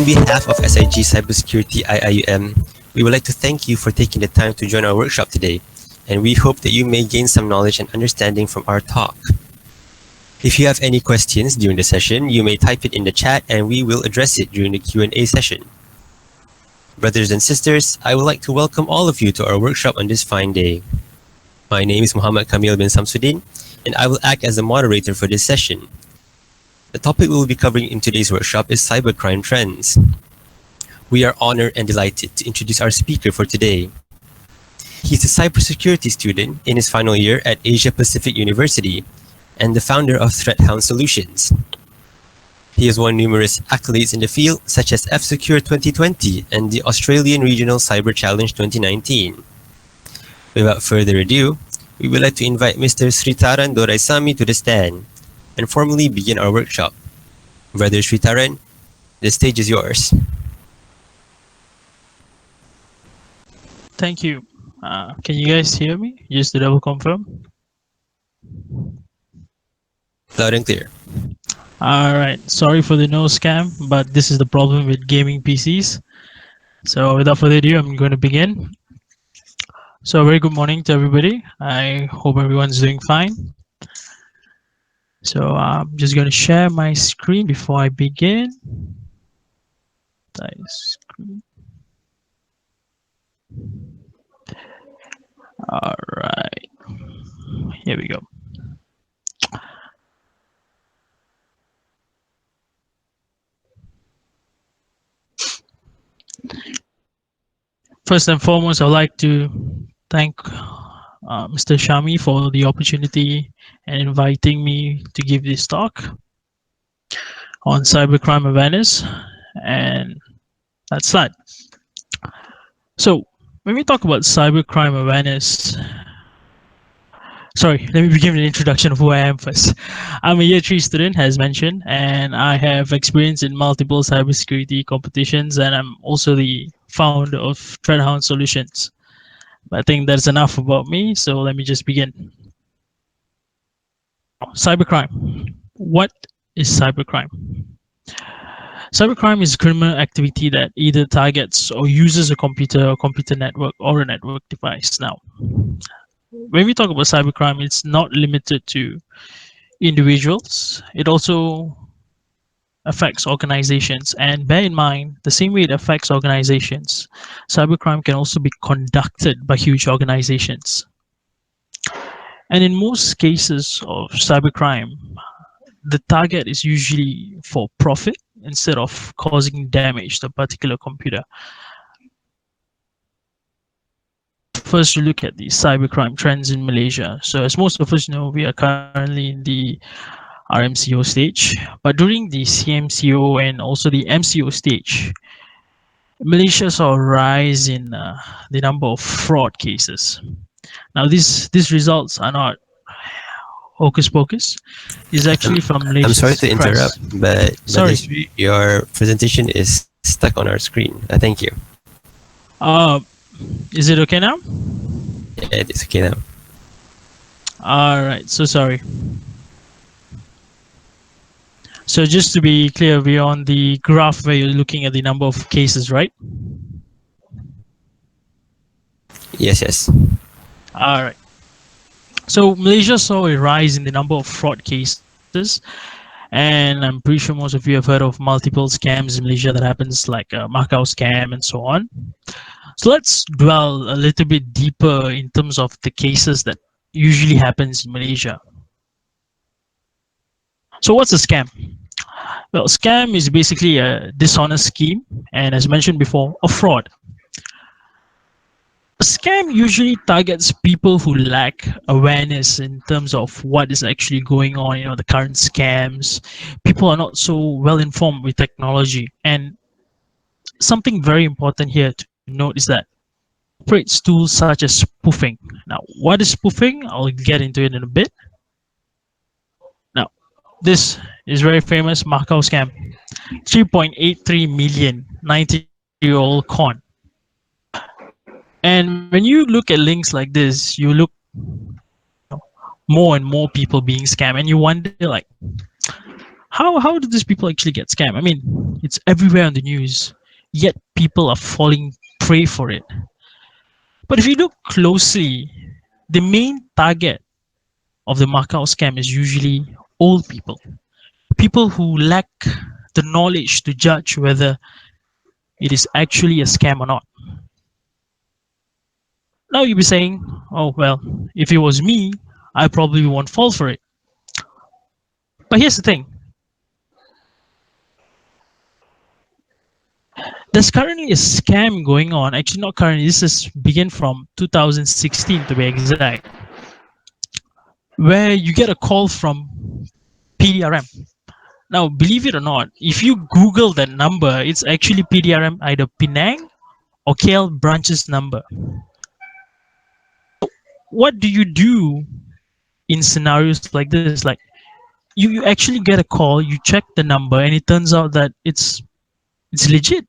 behalf of SIG Cybersecurity IIUM, we would like to thank you for taking the time to join our workshop today, and we hope that you may gain some knowledge and understanding from our talk. If you have any questions during the session, you may type it in the chat and we will address it during the Q&A session. Brothers and sisters, I would like to welcome all of you to our workshop on this fine day. My name is Muhammad Kamil bin Samsudin, and I will act as the moderator for this session. The topic we will be covering in today's workshop is Cybercrime Trends. We are honored and delighted to introduce our speaker for today. He's a cybersecurity student in his final year at Asia Pacific University and the founder of Threathounds Solutions. He has won numerous accolades in the field, such as F-Secure 2020 and the Australian Regional Cyber Challenge 2019. Without further ado, we would like to invite Mr. Sritaran Doraisamy to the stand and formally begin our workshop. Brother Sritaran, the stage is yours. Thank you. Can you guys hear me? Just to double confirm. Loud and clear. All right. Sorry for the no scam, but this is the problem with gaming PCs. So without further ado, I'm going to begin. So very good morning to everybody. I hope everyone's doing fine. So I'm just going to share my screen before I begin. All right. Here we go. First and foremost, I'd like to thank Mr. Shami for the opportunity and inviting me to give this talk on cybercrime awareness, and that's that. So when we talk about cybercrime awareness, sorry, let me begin with an introduction of who I am first. I'm a year 3 student, as mentioned, and I have experience in multiple cybersecurity competitions, and I'm also the founder of Threathounds Solutions. I think that's enough about me, so let me just begin. Cybercrime. What is cybercrime? Cybercrime is criminal activity that either targets or uses a computer or computer network or a network device. Now, when we talk about cybercrime, it's not limited to individuals. It also affects organizations, and bear in mind, the same way it affects organizations, cybercrime can also be conducted by huge organizations. And in most cases of cybercrime, the target is usually for profit instead of causing damage to a particular computer. First, we look at the cybercrime trends in Malaysia. So as most of us know, we are currently in the RMCO stage, but during the CMCO and also the MCO stage, Malaysia saw a rise in the number of fraud cases. Now, these results are not hocus pocus. It's actually from Malaysia. I'm sorry to interrupt, but your presentation is stuck on our screen. Thank you. Is it okay now? Yeah, it's okay now. All right, so sorry. So just to be clear, we're on the graph where you're looking at the number of cases, right? Yes. All right. So Malaysia saw a rise in the number of fraud cases, and I'm pretty sure most of you have heard of multiple scams in Malaysia that happens, like a Macau scam and so on. So let's dwell a little bit deeper in terms of the cases that usually happens in Malaysia. So what's a scam? Well, scam is basically a dishonest scheme, and as mentioned before, a fraud. A scam usually targets people who lack awareness in terms of what is actually going on, the current scams. People are not so well informed with technology, and something very important here to note is that operates tools such as spoofing. Now, what is spoofing? I'll get into it in a bit. Now, this is very famous Macau scam. 3.83 million 90-year-old con. And when you look at links like this, you look more and more people being scammed, and you wonder, like, How do these people actually get scammed? I mean, it's everywhere on the news, yet people are falling prey for it. But if you look closely, the main target of the Macau scam is usually old people, people who lack the knowledge to judge whether it is actually a scam or not. Now you'll be saying, oh, well, if it was me, I probably won't fall for it. But here's the thing, there's currently a scam going on. Actually, not currently, this is begin from 2016 to be exact, where you get a call from PDRM. Now, believe it or not, if you Google that number, it's actually PDRM, either Penang or KL branch's number. What do you do in scenarios like this? Like, you actually get a call, you check the number, and it turns out that it's legit.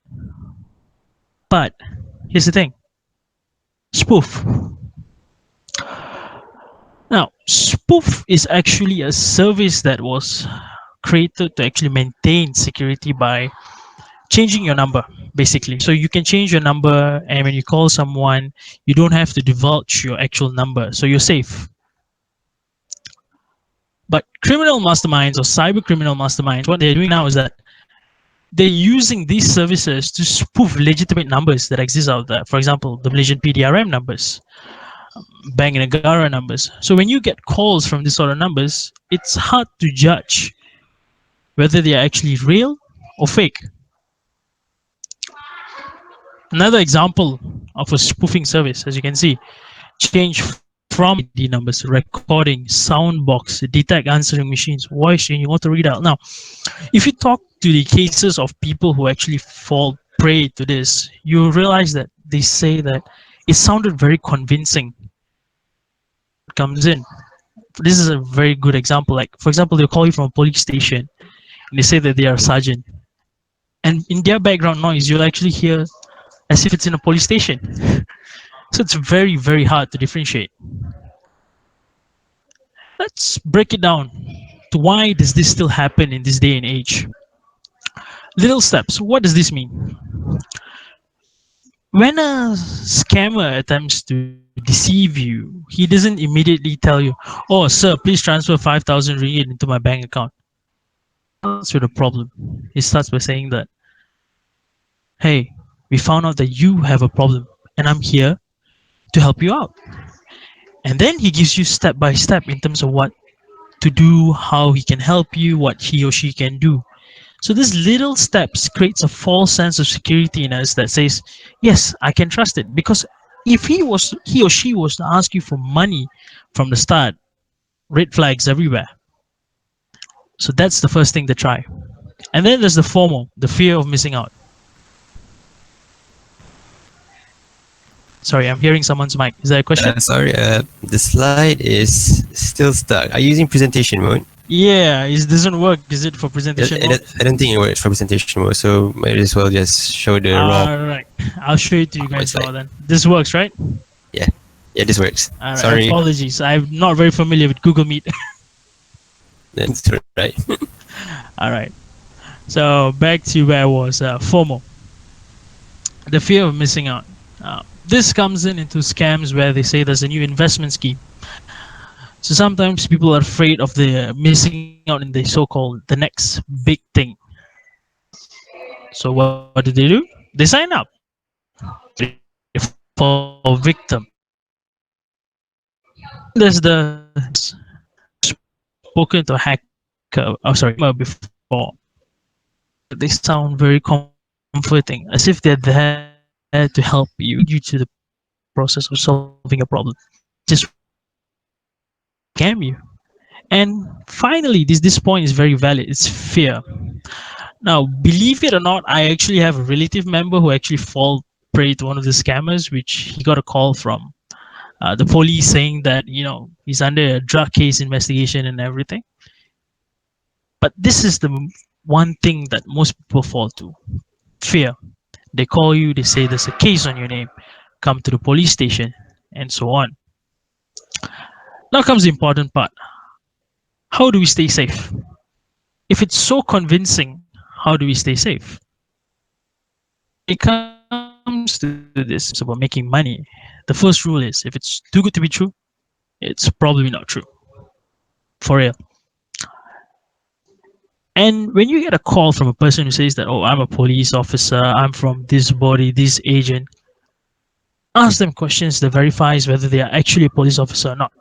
But here's the thing, spoof. Now, spoof is actually a service that was created to actually maintain security by changing your number, basically. So you can change your number, and when you call someone, you don't have to divulge your actual number, so you're safe. But criminal masterminds or cyber criminal masterminds, what they're doing now is that they're using these services to spoof legitimate numbers that exist out there. For example, the Malaysian PDRM numbers, Bank Negara numbers. So when you get calls from these sort of numbers, it's hard to judge whether they are actually real or fake. Another example of a spoofing service, as you can see, change from ID numbers, recording, soundbox, detect answering machines, voice changing, auto readout. Now, if you talk to the cases of people who actually fall prey to this, you realize that they say that it sounded very convincing. It comes in. This is a very good example. Like, for example, they'll call you from a police station and they say that they are a sergeant. And in their background noise, you'll actually hear as if it's in a police station. So it's very, very hard to differentiate. Let's break it down to why does this still happen in this day and age. Little steps. What does this mean? When a scammer attempts to deceive you, he doesn't immediately tell you, "Oh, sir, please transfer 5,000 ringgit into my bank account." That's where the problem. He starts by saying that, "Hey, we found out that you have a problem, and I'm here to help you out." And then he gives you step by step in terms of what to do, how he can help you, what he or she can do. So these little steps creates a false sense of security in us that says, yes, I can trust it. Because if he or she was to ask you for money from the start, red flags everywhere. So that's the first thing to try. And then there's the FOMO, the fear of missing out. Sorry, I'm hearing someone's mic. Is there a question? Sorry, the slide is still stuck. Are you using presentation mode? Yeah, it doesn't work. Is it for presentation mode? I don't think it works for presentation mode, so might as well just show the raw. Alright, I'll show it to you guys now then. This works, right? Yeah, this works. Alright, Sorry. apologies. I'm not very familiar with Google Meet. That's right. Alright, so back to where I was, FOMO. The fear of missing out. This comes into scams where they say there's a new investment scheme. So sometimes people are afraid of the missing out in the so-called the next big thing. So what do? They sign up. They fall victim. There's the spoken to a hacker. Oh, sorry, before. They sound very comforting, as if they're there to help you to the process of solving a problem. Just scam you. And finally, this point is very valid. It's fear. Now, believe it or not, I actually have a relative member who actually fall prey to one of the scammers, which he got a call from the police saying that he's under a drug case investigation and everything. But this is the one thing that most people fall to: fear. They call you, they say there's a case on your name, come to the police station, and so on. Now comes the important part. How do we stay safe? If it's so convincing, how do we stay safe? When it comes to this, when it comes about making money, the first rule is if it's too good to be true, it's probably not true. For real. And when you get a call from a person who says that, oh, I'm a police officer, I'm from this body, this agent, ask them questions that verifies whether they are actually a police officer or not.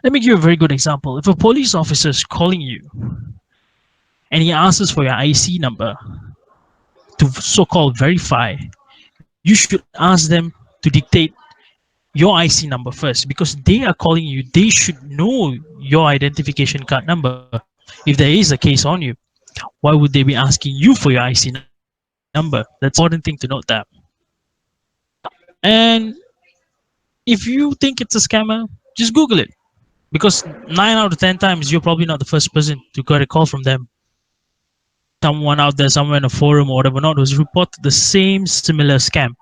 Let me give you a very good example. If a police officer is calling you and he asks for your IC number to so-called verify, you should ask them to dictate your IC number first, because they are calling you. They should know your identification card number. If there is a case on you, why would they be asking you for your IC number? That's an important thing to note that. And if you think it's a scammer, just Google it, because 9 out of 10 times you're probably not the first person to get a call from them. Someone out there somewhere in a forum or whatever not who's reported the same similar scam.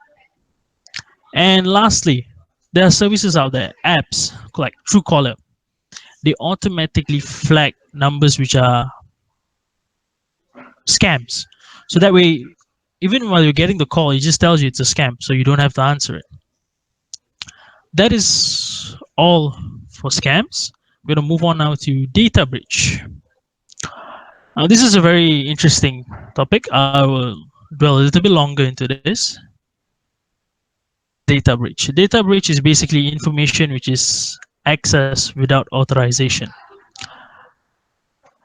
And lastly, there are services out there, apps like Truecaller. They automatically flag numbers which are scams. So that way, even while you're getting the call, it just tells you it's a scam, so you don't have to answer it. That is all for scams. We're going to move on now to data breach. Now, this is a very interesting topic. I will dwell a little bit longer into this. What is data breach? Data breach is basically information which is accessed without authorization.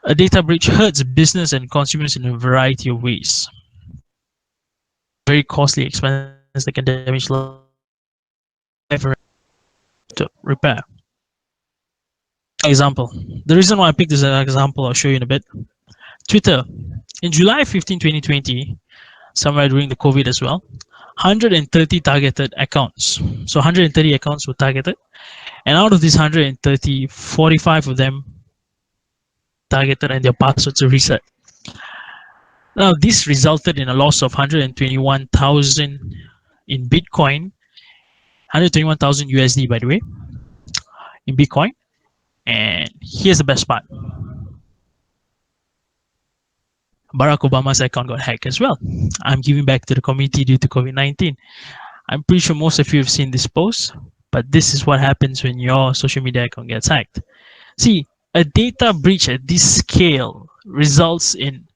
A data breach hurts business and consumers in a variety of ways. Very costly expense that can damage life and to repair. Example. The reason why I picked this example, I'll show you in a bit. Twitter. In July 15, 2020, somewhere during the COVID as well, 130 targeted accounts. So 130 accounts were targeted. And out of these 130, 45 of them targeted and their passwords were reset. Now, this resulted in a loss of 121,000 in Bitcoin, 121,000 USD, by the way, in Bitcoin. And here's the best part. Barack Obama's account got hacked as well. I'm giving back to the community due to COVID-19. I'm pretty sure most of you have seen this post, but this is what happens when your social media account gets hacked. See, a data breach at this scale results in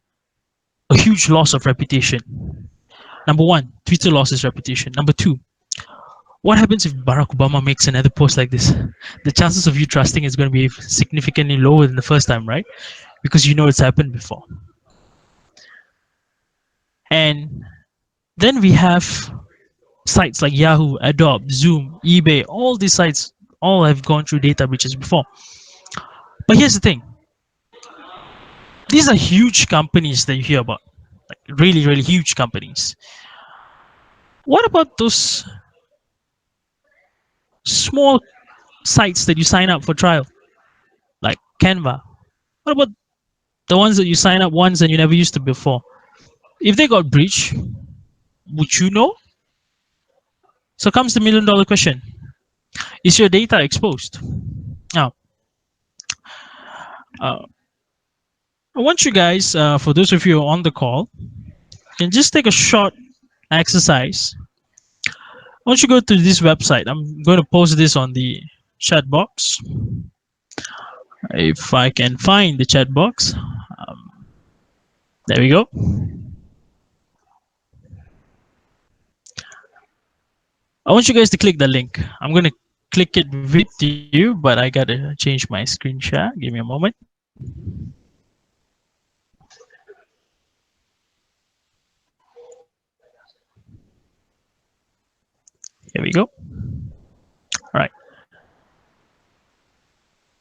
a huge loss of reputation. Number one, Twitter lost its reputation. Number two, what happens if Barack Obama makes another post like this? The chances of you trusting is going to be significantly lower than the first time, right? Because you know it's happened before. And then we have sites like Yahoo, Adobe, Zoom, eBay. All these sites all have gone through data breaches before. But here's the thing. These are huge companies that you hear about, like really, really huge companies. What about those small sites that you sign up for trial, like Canva? What about the ones that you sign up once and you never used it before? If they got breached, would you know? So comes the $1 million question. Is your data exposed? Now, I want you guys, for those of you on the call, can just take a short exercise. I want you to go to this website. I'm going to post this on the chat box. If I can find the chat box. There we go. I want you guys to click the link. I'm going to click it with you, but I got to change my screen share. Give me a moment. Here we go. All right. I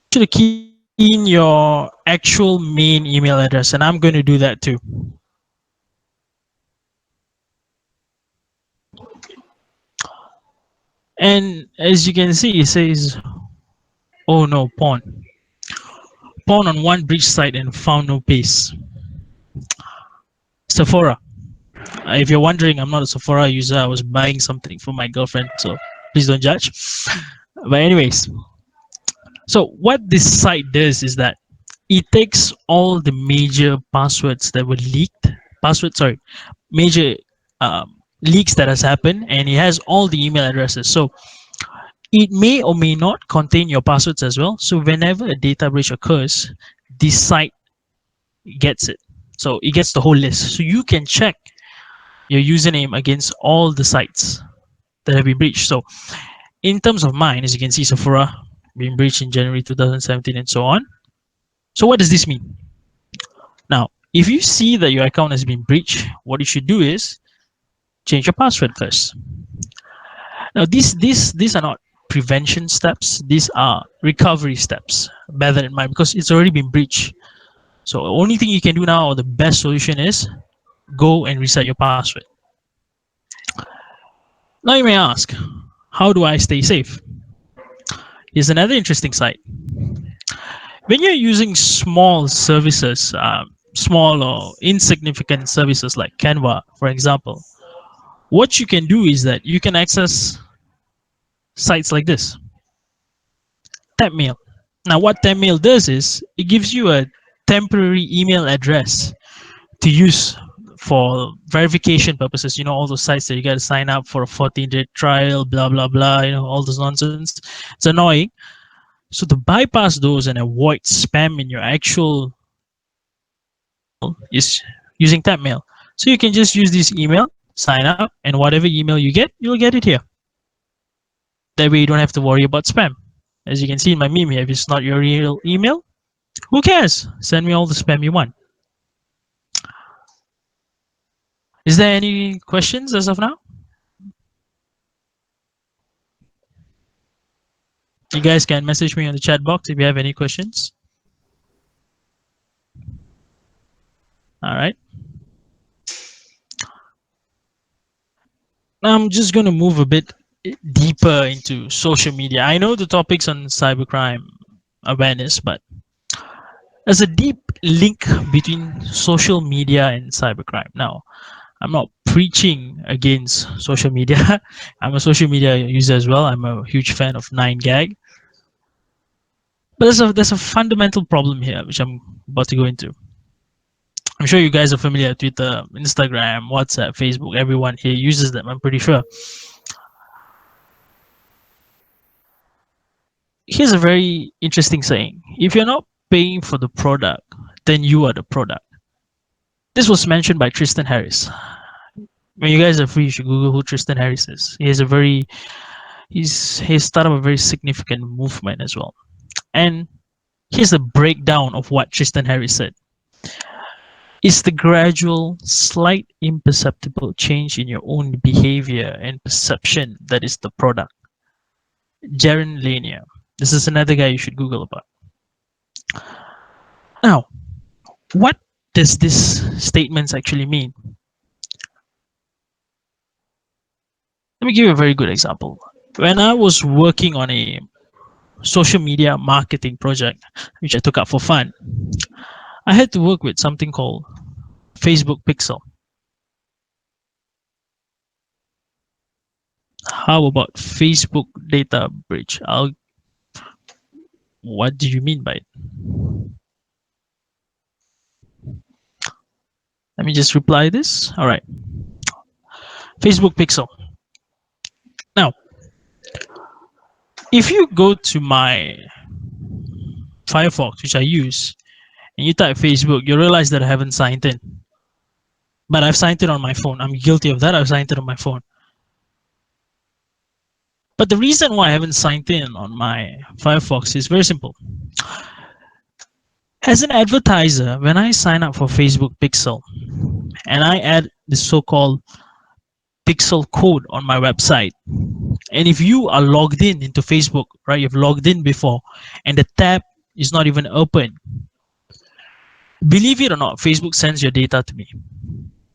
want you to key in your actual main email address, and I'm going to do that too. And as you can see, it says, oh no, pawn. Pawn on one breach site and found no pace. Sephora. If you're wondering, I'm not a Sephora user. I was buying something for my girlfriend, so please don't judge. But anyways, so what this site does is that it takes all the major passwords that were leaked, major leaks that has happened, and it has all the email addresses. So it may or may not contain your passwords as well. So whenever a data breach occurs, this site gets it. So it gets the whole list. So you can check your username against all the sites that have been breached. So in terms of mine, as you can see, Sephora being breached in January 2017 and so on. So what does this mean? Now, if you see that your account has been breached, what you should do is change your password first. Now, these are not prevention steps; these are recovery steps. Bear that in mind because it's already been breached. So the only thing you can do now, or the best solution is go and reset your password. Now you may ask, how do I stay safe? Here's another interesting site. When you're using small services, small or insignificant services like Canva, for example, what you can do is that you can access sites like this. Mail. Now, what Mail does is it gives you a temporary email address to use for verification purposes. You know, all those sites that you got to sign up for a 14-day trial, blah blah blah. You know, all this nonsense. It's annoying. So to bypass those and avoid spam in your actual is using Mail. So you can just use this email, sign up, and whatever email you get, you'll get it here. That way you don't have to worry about spam. As you can see in my meme here, if it's not your real email, who cares? Send me all the spam you want. Is there any questions as of now? You guys can message me on the chat box if you have any questions. All right. Now I'm just going to move a bit deeper into social media. I know the topics on cybercrime awareness, but there's a deep link between social media and cybercrime. Now, I'm not preaching against social media. I'm a social media user as well. I'm a huge fan of 9gag. But there's a fundamental problem here, which I'm about to go into. I'm sure you guys are familiar with Twitter, Instagram, WhatsApp, Facebook. Everyone here uses them, I'm pretty sure. Here's a very interesting saying. If you're not paying for the product, then you are the product. This was mentioned by Tristan Harris. When you guys are free, you should Google who Tristan Harris is. He's started a very significant movement as well. And here's a breakdown of what Tristan Harris said. It's the gradual, slight, imperceptible change in your own behavior and perception that is the product. Jaron Lanier. This is another guy you should Google about. Now, what does this statement actually mean? Let me give you a very good example. When I was working on a social media marketing project, which I took up for fun, I had to work with something called Facebook Pixel. How about Facebook data breach? What do you mean by it? Let me just reply this. All right. Facebook Pixel. Now, if you go to my Firefox, which I use, and you type Facebook, you realize that I haven't signed in. But I've signed in on my phone. I'm guilty of that. I've signed in on my phone. But the reason why I haven't signed in on my Firefox is very simple. As an advertiser, when I sign up for Facebook Pixel and I add the so-called Pixel code on my website, and if you are logged in into Facebook, right, you've logged in before, and the tab is not even open, believe it or not, Facebook sends your data to me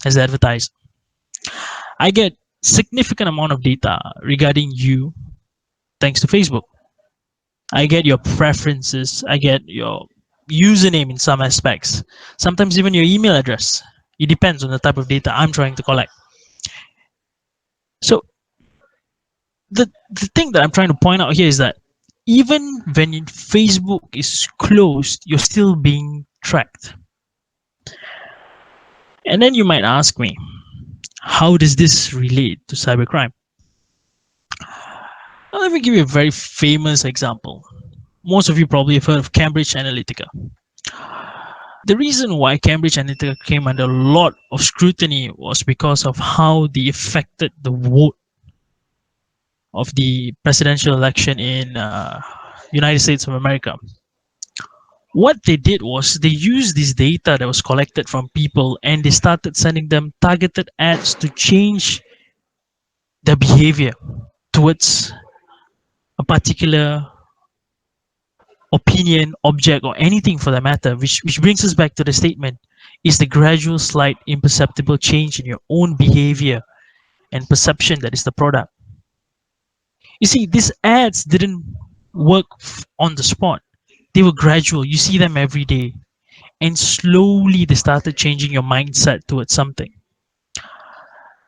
as an advertiser. I get significant amount of data regarding you thanks to Facebook. I get your preferences, I get your username in some aspects, sometimes even your email address. It depends on the type of data I'm trying to collect. So the thing that I'm trying to point out here is that even when Facebook is closed, you're still being tracked. And then you might ask me, how does this relate to cybercrime? Now, let me give you a very famous example. Most of you probably have heard of Cambridge Analytica. The reason why Cambridge Analytica came under a lot of scrutiny was because of how they affected the vote of the presidential election in United States of America. What they did was they used this data that was collected from people and they started sending them targeted ads to change their behavior towards a particular opinion, object, or anything for that matter, which brings us back to the statement, is the gradual, slight, imperceptible change in your own behavior and perception that is the product. You see, these ads didn't work on the spot. They were gradual. You see them every day. And slowly they started changing your mindset towards something.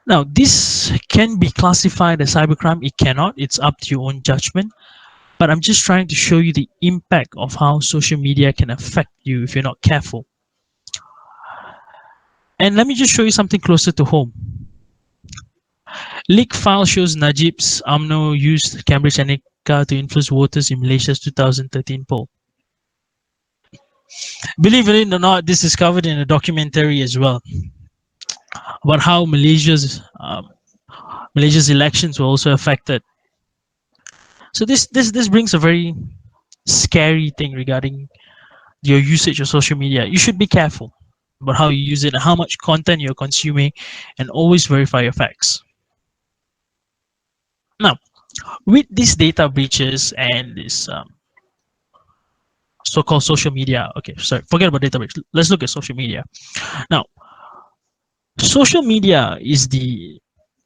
Now, this can be classified as cybercrime. It cannot. It's up to your own judgment. But I'm just trying to show you the impact of how social media can affect you if you're not careful. And let me just show you something closer to home. Leak file shows Najib's UMNO used Cambridge Analytica to influence voters in Malaysia's 2013 poll. Believe it or not, this is covered in a documentary as well about how Malaysia's elections were also affected. So this brings a very scary thing regarding your usage of social media. You should be careful about how you use it and how much content you're consuming, and always verify your facts. Now, with these data breaches and this so-called social media, okay, sorry, forget about data breach. Let's look at social media. Now, social media is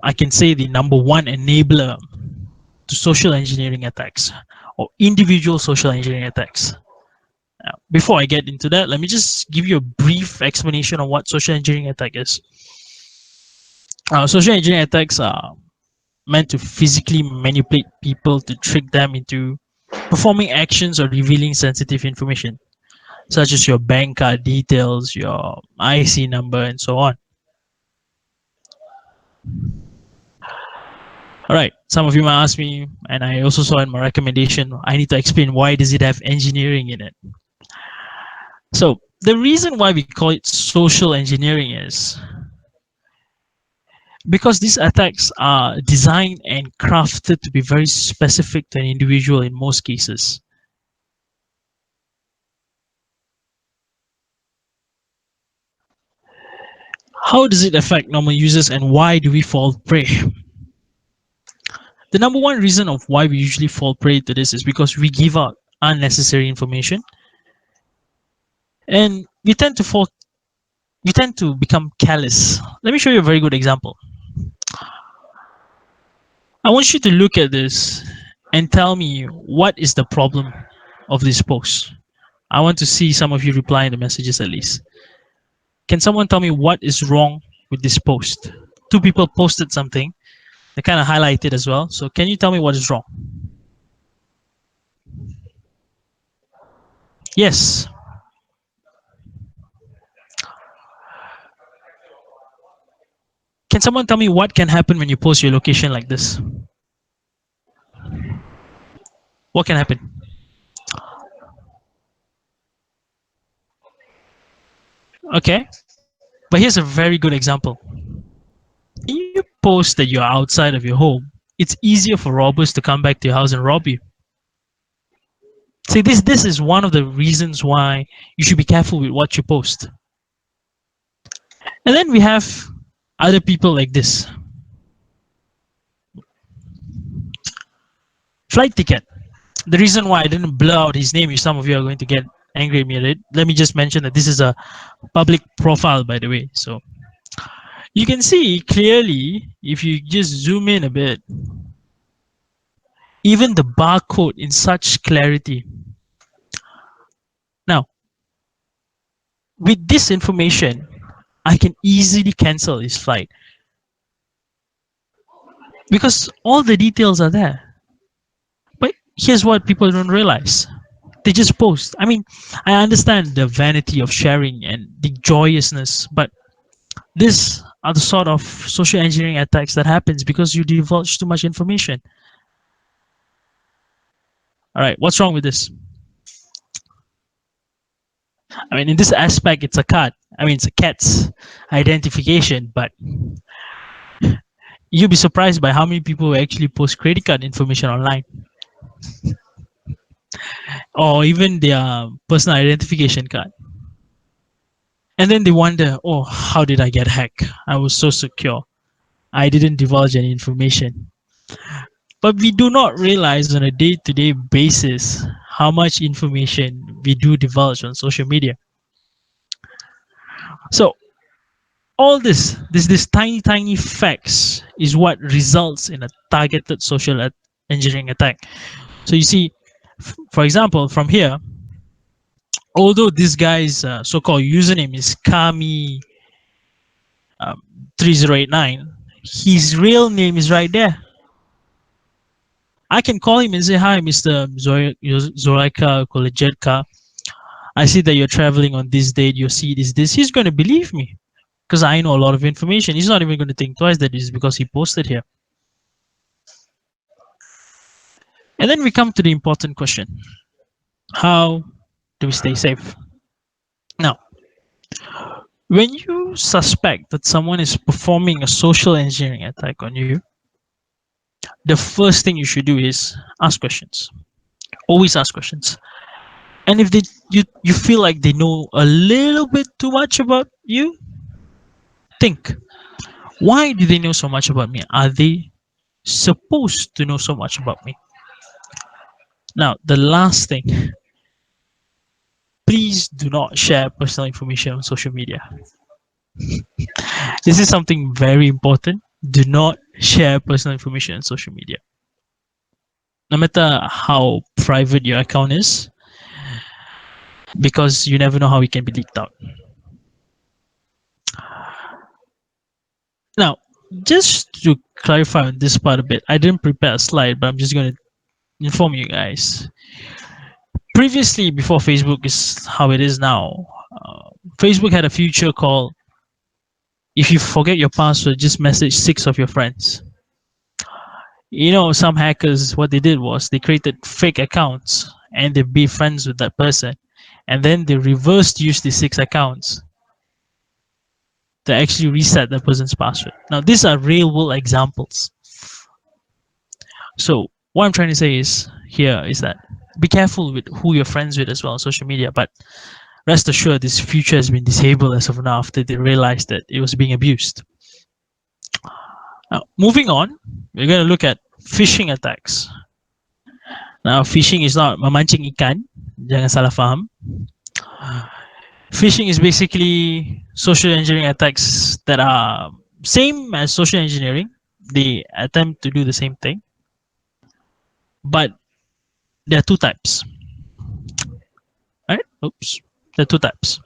I can say, the number one enabler to social engineering attacks or individual social engineering attacks. Now, before I get into that, let me just give you a brief explanation on what social engineering attack is. Social engineering attacks are meant to physically manipulate people to trick them into performing actions or revealing sensitive information, such as your bank card details, your IC number, and so on. All right, some of you might ask me, and I also saw in my recommendation, I need to explain why does it have engineering in it. So the reason why we call it social engineering is because these attacks are designed and crafted to be very specific to an individual in most cases. How does it affect normal users and why do we fall prey? The number one reason of why we usually fall prey to this is because we give out unnecessary information, and we tend to become callous. Let me show you a very good example. I want you to look at this and tell me what is the problem of this post. I want to see some of you reply in the messages at least. Can someone tell me what is wrong with this post? Two people posted something. They kind of highlighted as well. So can you tell me what is wrong? Yes. Can someone tell me what can happen when you post your location like this? What can happen? Okay. But here's a very good example. When you post that you're outside of your home, it's easier for robbers to come back to your house and rob you. See, this is one of the reasons why you should be careful with what you post. And then we have other people like this. Flight ticket. The reason why I didn't blur out his name, if some of you are going to get angry at me, let me just mention that this is a public profile, by the way. So you can see clearly, if you just zoom in a bit, even the barcode in such clarity. Now, with this information, I can easily cancel his flight because all the details are there. But here's what people don't realize. They just post. I mean, I understand the vanity of sharing and the joyousness, but these are the sort of social engineering attacks that happens because you divulge too much information. All right, what's wrong with this? I mean, in this aspect, it's a cat. I mean, it's a cat's identification, but you'll be surprised by how many people actually post credit card information online or even their personal identification card. And then they wonder, oh, how did I get hacked? I was so secure. I didn't divulge any information. But we do not realize on a day to day basis how much information we do divulge on social media. So, all this tiny facts is what results in a targeted social engineering attack. So, you see, for example, from here, although this guy's so-called username is Kami 3089, his real name is right there. I can call him and say, "Hi, Mr. Zoraika Kolejetka. I see that you're traveling on this date. Your seat is this." He's going to believe me because I know a lot of information. He's not even going to think twice that it's because he posted here. And then we come to the important question: how do we stay safe? Now, when you suspect that someone is performing a social engineering attack on you, the first thing you should do is ask questions. Always ask questions. And if you feel like they know a little bit too much about you, think, why do they know so much about me? Are they supposed to know so much about me? Now, the last thing, please do not share personal information on social media. This is something very important. Do not share personal information on social media. No matter how private your account is, because you never know how it can be leaked out. Now, just to clarify on this part a bit, I didn't prepare a slide, but I'm just going to inform you guys. Previously, before Facebook is how it is now, Facebook had a feature called, if you forget your password, just message 6 of your friends. You know, some hackers, what they did was they created fake accounts and they be friends with that person, and then they reversed use the 6 accounts to actually reset that person's password. Now, these are real world examples. So what I'm trying to say is here is that be careful with who you're friends with as well on social media, but rest assured this feature has been disabled as of now after they realized that it was being abused. Now, moving on, we're going to look at phishing attacks. Now, phishing is not memancing ikan, jangan salah faham. Phishing is basically social engineering attacks that are same as social engineering. They attempt to do the same thing, but there are 2 types. Right? Oops. There are 2 types.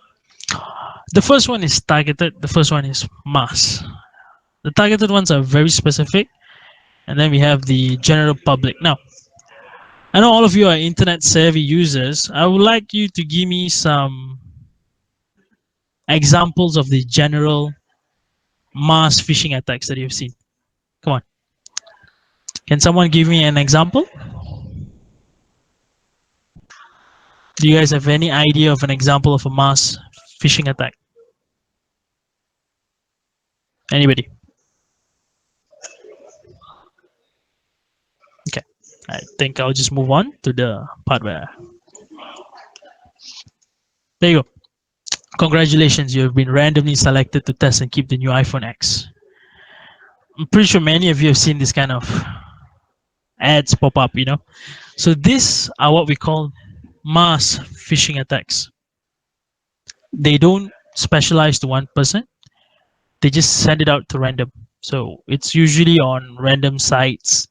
The first one is targeted. The first one is mass. The targeted ones are very specific, and then we have the general public. Now, I know all of you are internet savvy users. I would like you to give me some examples of the general mass phishing attacks that you've seen. Come on. Can someone give me an example? Do you guys have any idea of an example of a mass phishing attack? Anybody? Okay. I think I'll just move on to the part where. There you go. Congratulations, you have been randomly selected to test and keep the new iPhone X. I'm pretty sure many of you have seen this kind of ads pop up, you know. So these are what we call mass phishing attacks. They don't specialize to one person. They just send it out to random. So it's usually on random sites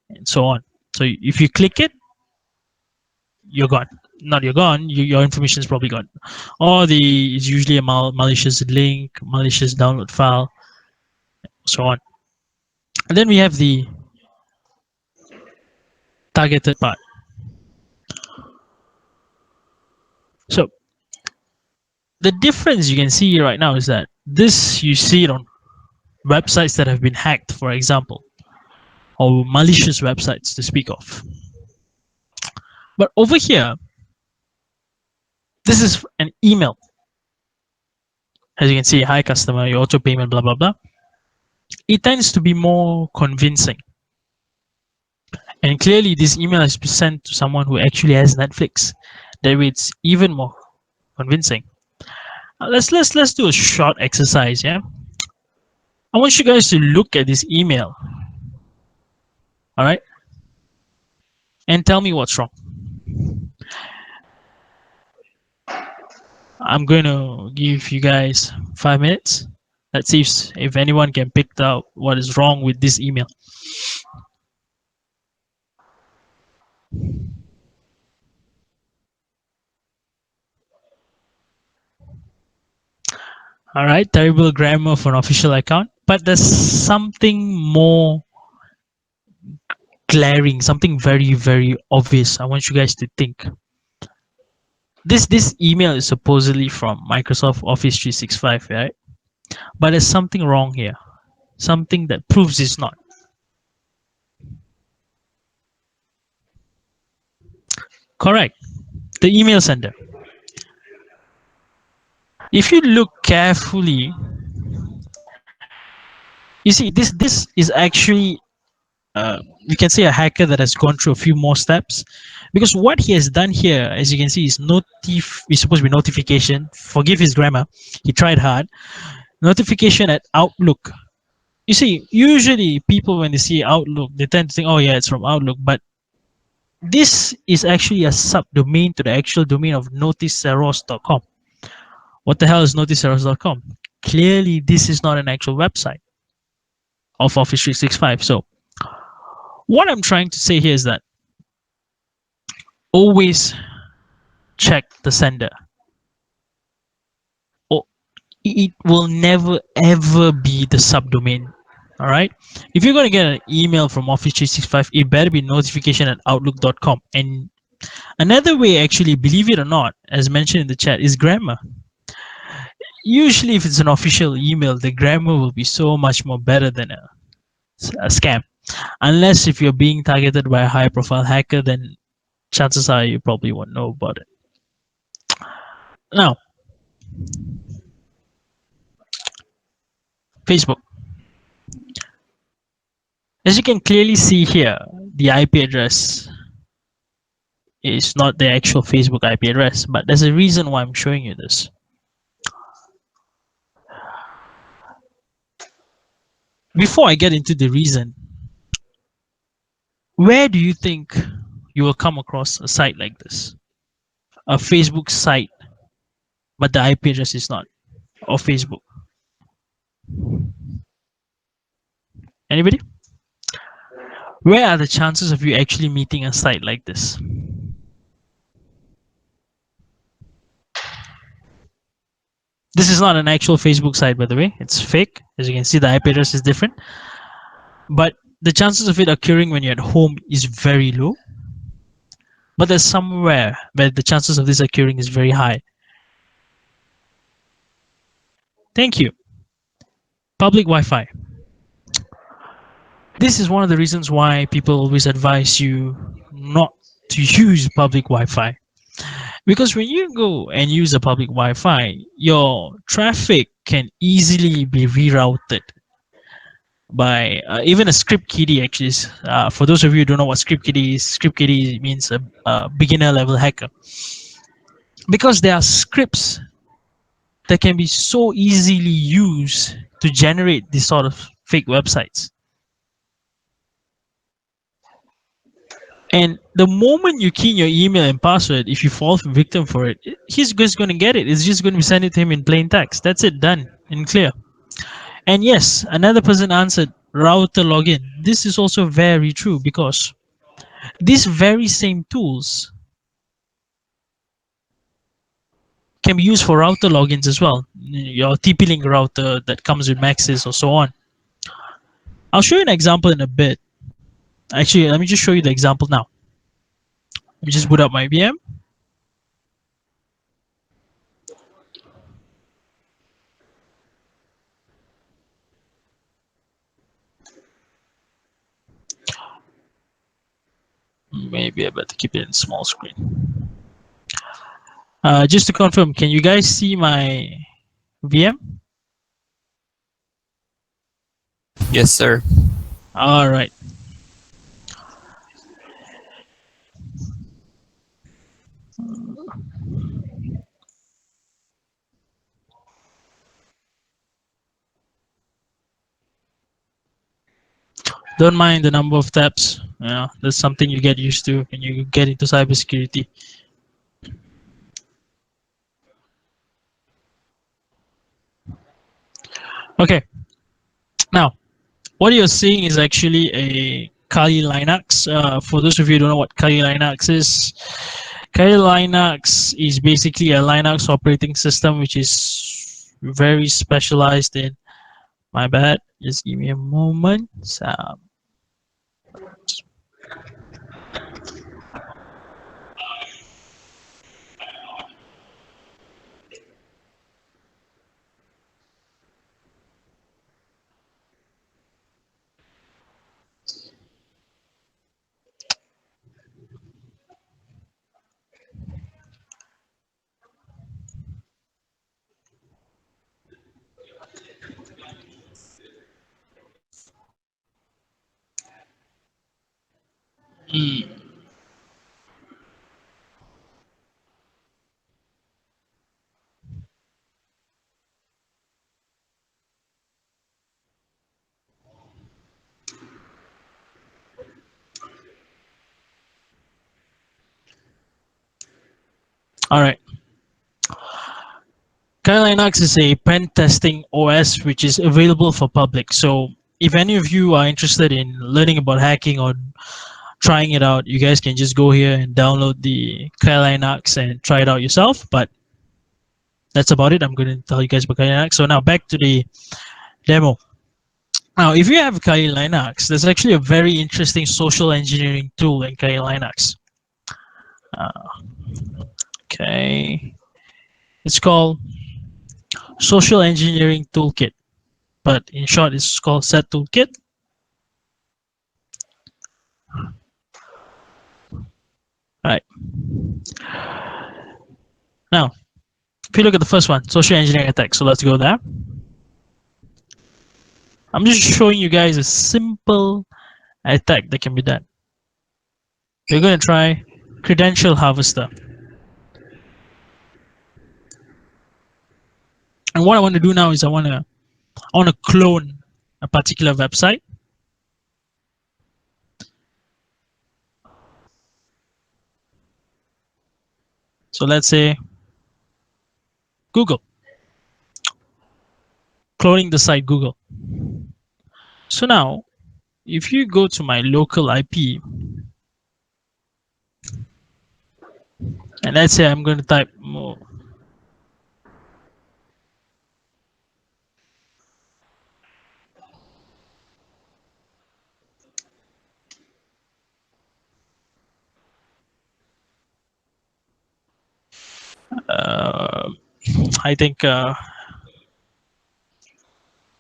and so on. So if you click it, you're gone. Not you're gone. Your information is probably gone. Or it's usually a malicious link, malicious download file, so on. And then we have the targeted part. So the difference you can see right now is that this, you see it on websites that have been hacked, for example, or malicious websites to speak of. But over here, this is an email. As you can see, hi customer, your auto payment, blah blah blah. It tends to be more convincing. And clearly this email has been sent to someone who actually has Netflix. That way it's even more convincing. Let's do a short exercise, yeah? I want you guys to look at this email. Alright? And tell me what's wrong. I'm going to give you guys 5 minutes. Let's see if anyone can pick out what is wrong with this email. All right, terrible grammar for an official account, but there's something more glaring, something very, very obvious. I want you guys to think. This email is supposedly from Microsoft Office 365, right? But there's something wrong here. Something that proves it's not. Correct. The email sender. If you look carefully, you see this is actually you can say a hacker that has gone through a few more steps, because what he has done here, as you can see, is supposed to be notification. Forgive his grammar, he tried hard. Notification at Outlook. You see, usually people when they see Outlook, they tend to think, oh yeah, it's from Outlook, but this is actually a subdomain to the actual domain of noticeros.com. What the hell is noticeros.com? Clearly this is not an actual website of Office 365. So what I'm trying to say here is that always check the sender. Or it will never ever be the subdomain. All right. If you're going to get an email from Office 365, it better be notification at outlook.com. And another way, actually, believe it or not, as mentioned in the chat, is grammar. Usually, if it's an official email, the grammar will be so much more better than a scam. Unless if you're being targeted by a high profile hacker, then chances are you probably won't know about it. Now, Facebook. As you can clearly see here, the IP address is not the actual Facebook IP address, but there's a reason why I'm showing you this. Before I get into the reason, where do you think you will come across a site like this? A Facebook site, but the IP address is not of Facebook. Anybody? Where are the chances of you actually meeting a site like this? This is not an actual Facebook site, by the way. It's fake. As you can see, the IP address is different. But the chances of it occurring when you're at home is very low. But there's somewhere where the chances of this occurring is very high. Thank you. Public Wi-Fi. This is one of the reasons why people always advise you not to use public Wi-Fi. Because when you go and use a public Wi-Fi, your traffic can easily be rerouted by even a script kiddie. Actually, for those of you who don't know what script kiddie is, script kiddie means a beginner level hacker. Because there are scripts that can be so easily used to generate this sort of fake websites. And the moment you key in your email and password, if you fall victim for it, he's just going to get it. It's just going to be sent to him in plain text. That's it, done and clear. And yes, another person answered router login. This is also very true, because these very same tools can be used for router logins as well. Your TP-Link router that comes with Maxis or so on. I'll show you an example in a bit. Actually, let me just show you the example now. Let me just boot up my VM. maybe I better keep it in small screen. Just to confirm, can you guys see my VM? Yes, sir. All right. Don't mind the number of tabs. That's something you get used to when you get into cybersecurity. Okay. Now, what you're seeing is actually a Kali Linux. For those of you who don't know what Kali Linux is, Kali Linux is basically a Linux operating system which is very specialized in. My bad. Just give me a moment. All right. Kali Linux is a pen testing OS which is available for public. So if any of you are interested in learning about hacking or trying it out, you guys can just go here and download the Kali Linux and try it out yourself. But that's about it. I'm going to tell you guys about Kali Linux. So now back to the demo. Now, if you have Kali Linux, there's actually a very interesting social engineering tool in Kali Linux. Okay, it's called Social Engineering Toolkit, but in short, it's called Set Toolkit. All right. Now, if you look at the first one, social engineering attack. So let's go there. I'm just showing you guys a simple attack that can be done. We're going to try credential harvester. And what I want to do now is I want to clone a particular website. So let's say Google. Cloning the site Google. So now, if you go to my local IP, and let's say I'm going to type more. I think,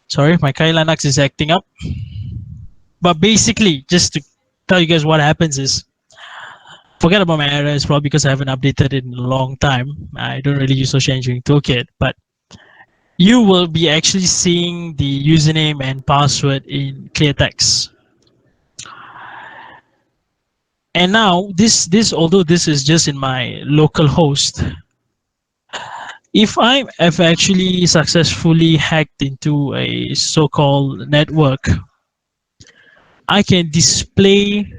sorry, my Kali Linux is acting up. But basically, just to tell you guys what happens is, forget about my errors, probably because I haven't updated it in a long time. I don't really use social engineering toolkit, but you will be actually seeing the username and password in clear text. And now this although this is just in my local host, if I have actually successfully hacked into a so-called network, I can display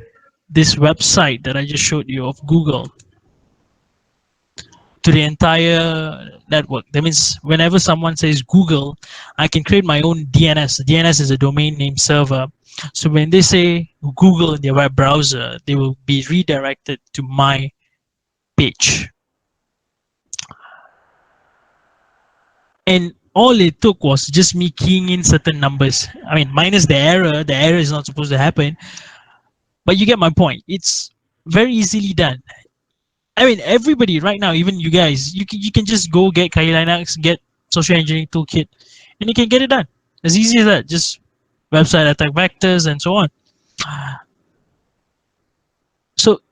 this website that I just showed you of Google to the entire network. That means whenever someone says Google, I can create my own DNS. DNS is a domain name server. So when they say Google in their web browser, they will be redirected to my page. And all it took was just me keying in certain numbers. I mean, minus the error. The error is not supposed to happen. But you get my point. It's very easily done. I mean, everybody right now, even you guys, you can just go get Kali Linux, get social engineering toolkit, and you can get it done. As easy as that. Just website attack vectors and so on. So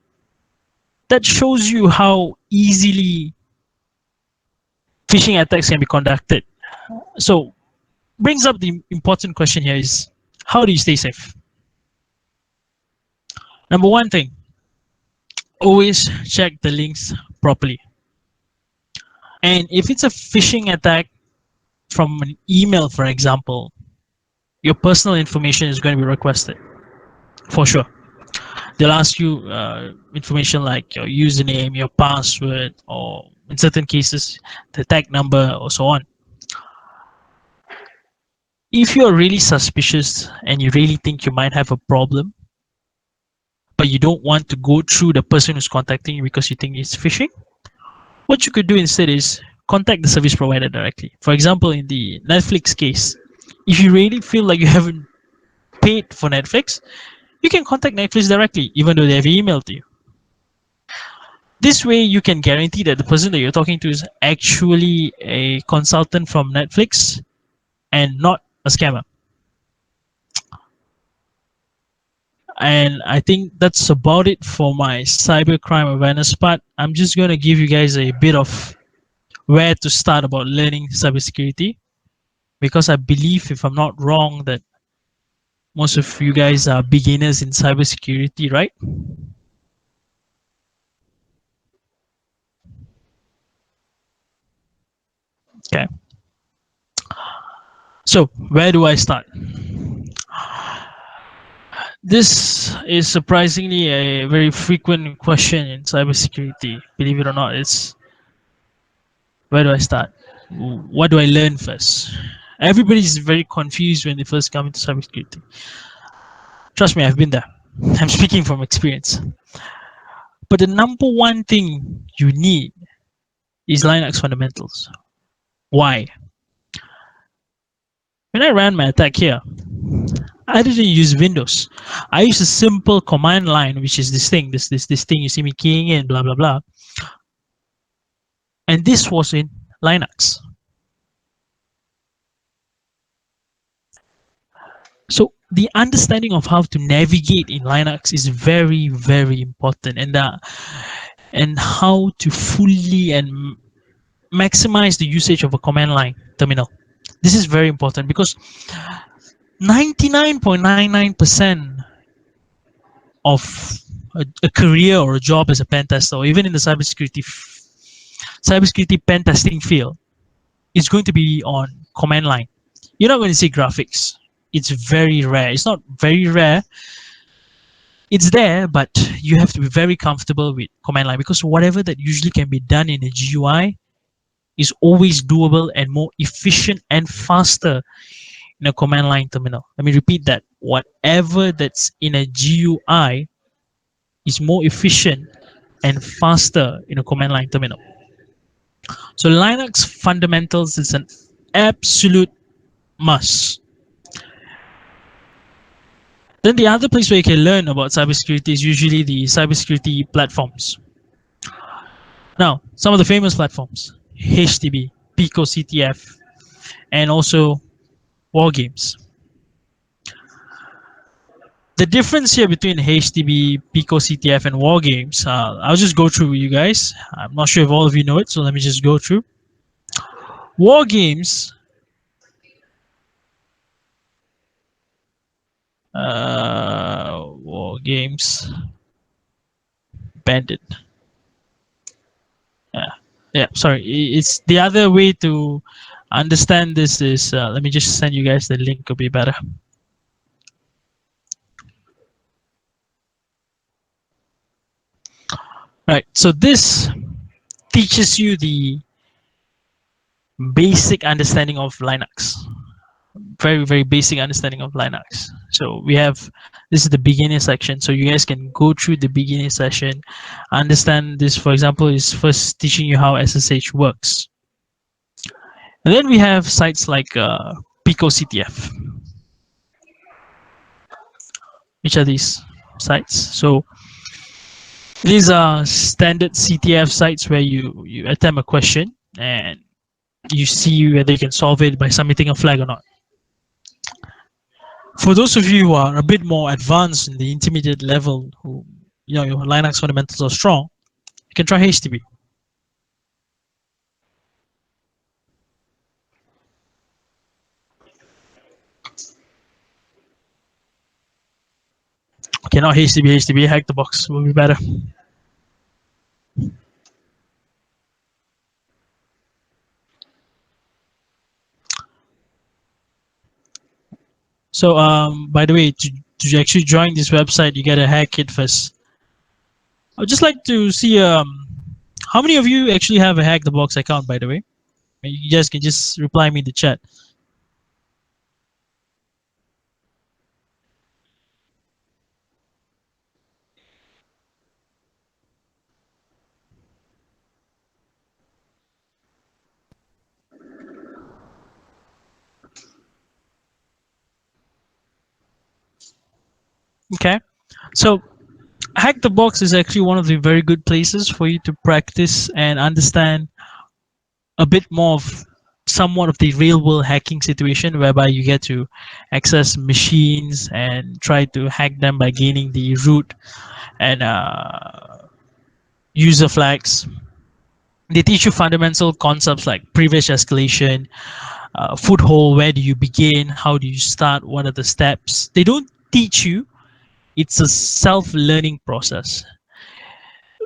that shows you how easily phishing attacks can be conducted. So brings up the important question here is, how do you stay safe? Number one thing, always check the links properly. And if it's a phishing attack from an email, for example, your personal information is going to be requested for sure. They'll ask you information like your username, your password, or in certain cases, the tag number, or so on. If you're really suspicious and you really think you might have a problem, but you don't want to go through the person who's contacting you because you think it's phishing, what you could do instead is contact the service provider directly. For example, in the Netflix case, if you really feel like you haven't paid for Netflix, you can contact Netflix directly, even though they have emailed you. This way, you can guarantee that the person that you're talking to is actually a consultant from Netflix and not a scammer. And I think that's about it for my cybercrime awareness part. I'm just going to give you guys a bit of where to start about learning cybersecurity, because I believe, if I'm not wrong, that most of you guys are beginners in cybersecurity, right? Okay. So where do I start? This is surprisingly a very frequent question in cybersecurity. Believe it or not, it's where do I start? What do I learn first? Everybody's very confused when they first come into cybersecurity. Trust me, I've been there. I'm speaking from experience. But the number one thing you need is Linux fundamentals. Why? When I ran my attack here, I didn't use Windows. I used a simple command line, which is this thing, this thing you see me keying in, blah blah blah. And this was in Linux. So the understanding of how to navigate in Linux is very, very important, and how to fully and maximize the usage of a command line terminal. This is very important because 99.99% of a career or a job as a pen tester, or even in the cybersecurity pen testing field, is going to be on command line. You're not going to see graphics. It's very rare. It's not very rare. It's there, but you have to be very comfortable with command line, because whatever that usually can be done in a GUI is always doable and more efficient and faster in a command line terminal. Let me repeat that. Whatever that's in a GUI is more efficient and faster in a command line terminal. So Linux fundamentals is an absolute must. Then the other place where you can learn about cybersecurity is usually the cybersecurity platforms. Now, some of the famous platforms: HTB, Pico CTF, and also war games. The difference here between HTB, Pico CTF, and war games, I'll just go through with you guys. I'm not sure if all of you know it, so let me just go through. War games war games bandit. Yeah, sorry, it's the other way to understand this is, let me just send you guys the link, it'll be better. Right, so this teaches you the basic understanding of Linux. Very, very basic understanding of Linux. So we have, this is the beginner section, so you guys can go through the beginner session, understand this. For example, is first teaching you how SSH works. And then we have sites like Pico CTF. Which are these sites? So these are standard CTF sites where you attempt a question and you see whether you can solve it by submitting a flag or not. For those of you who are a bit more advanced in the intermediate level, who your Linux fundamentals are strong, You can try HTTP. Okay, not HTTP, HTTP, hack the box will be better. So, by the way, to actually join this website, you gotta hack it first. I'd just like to see how many of you actually have a hack the box account, by the way? You guys can just reply me in the chat. Okay, so hack the box is actually one of the very good places for you to practice and understand a bit more of somewhat of the real world hacking situation, whereby you get to access machines and try to hack them by gaining the root and user flags. They teach you fundamental concepts like privilege escalation, foothold, where do you begin, how do you start, what are the steps. They don't teach you, it's a self-learning process,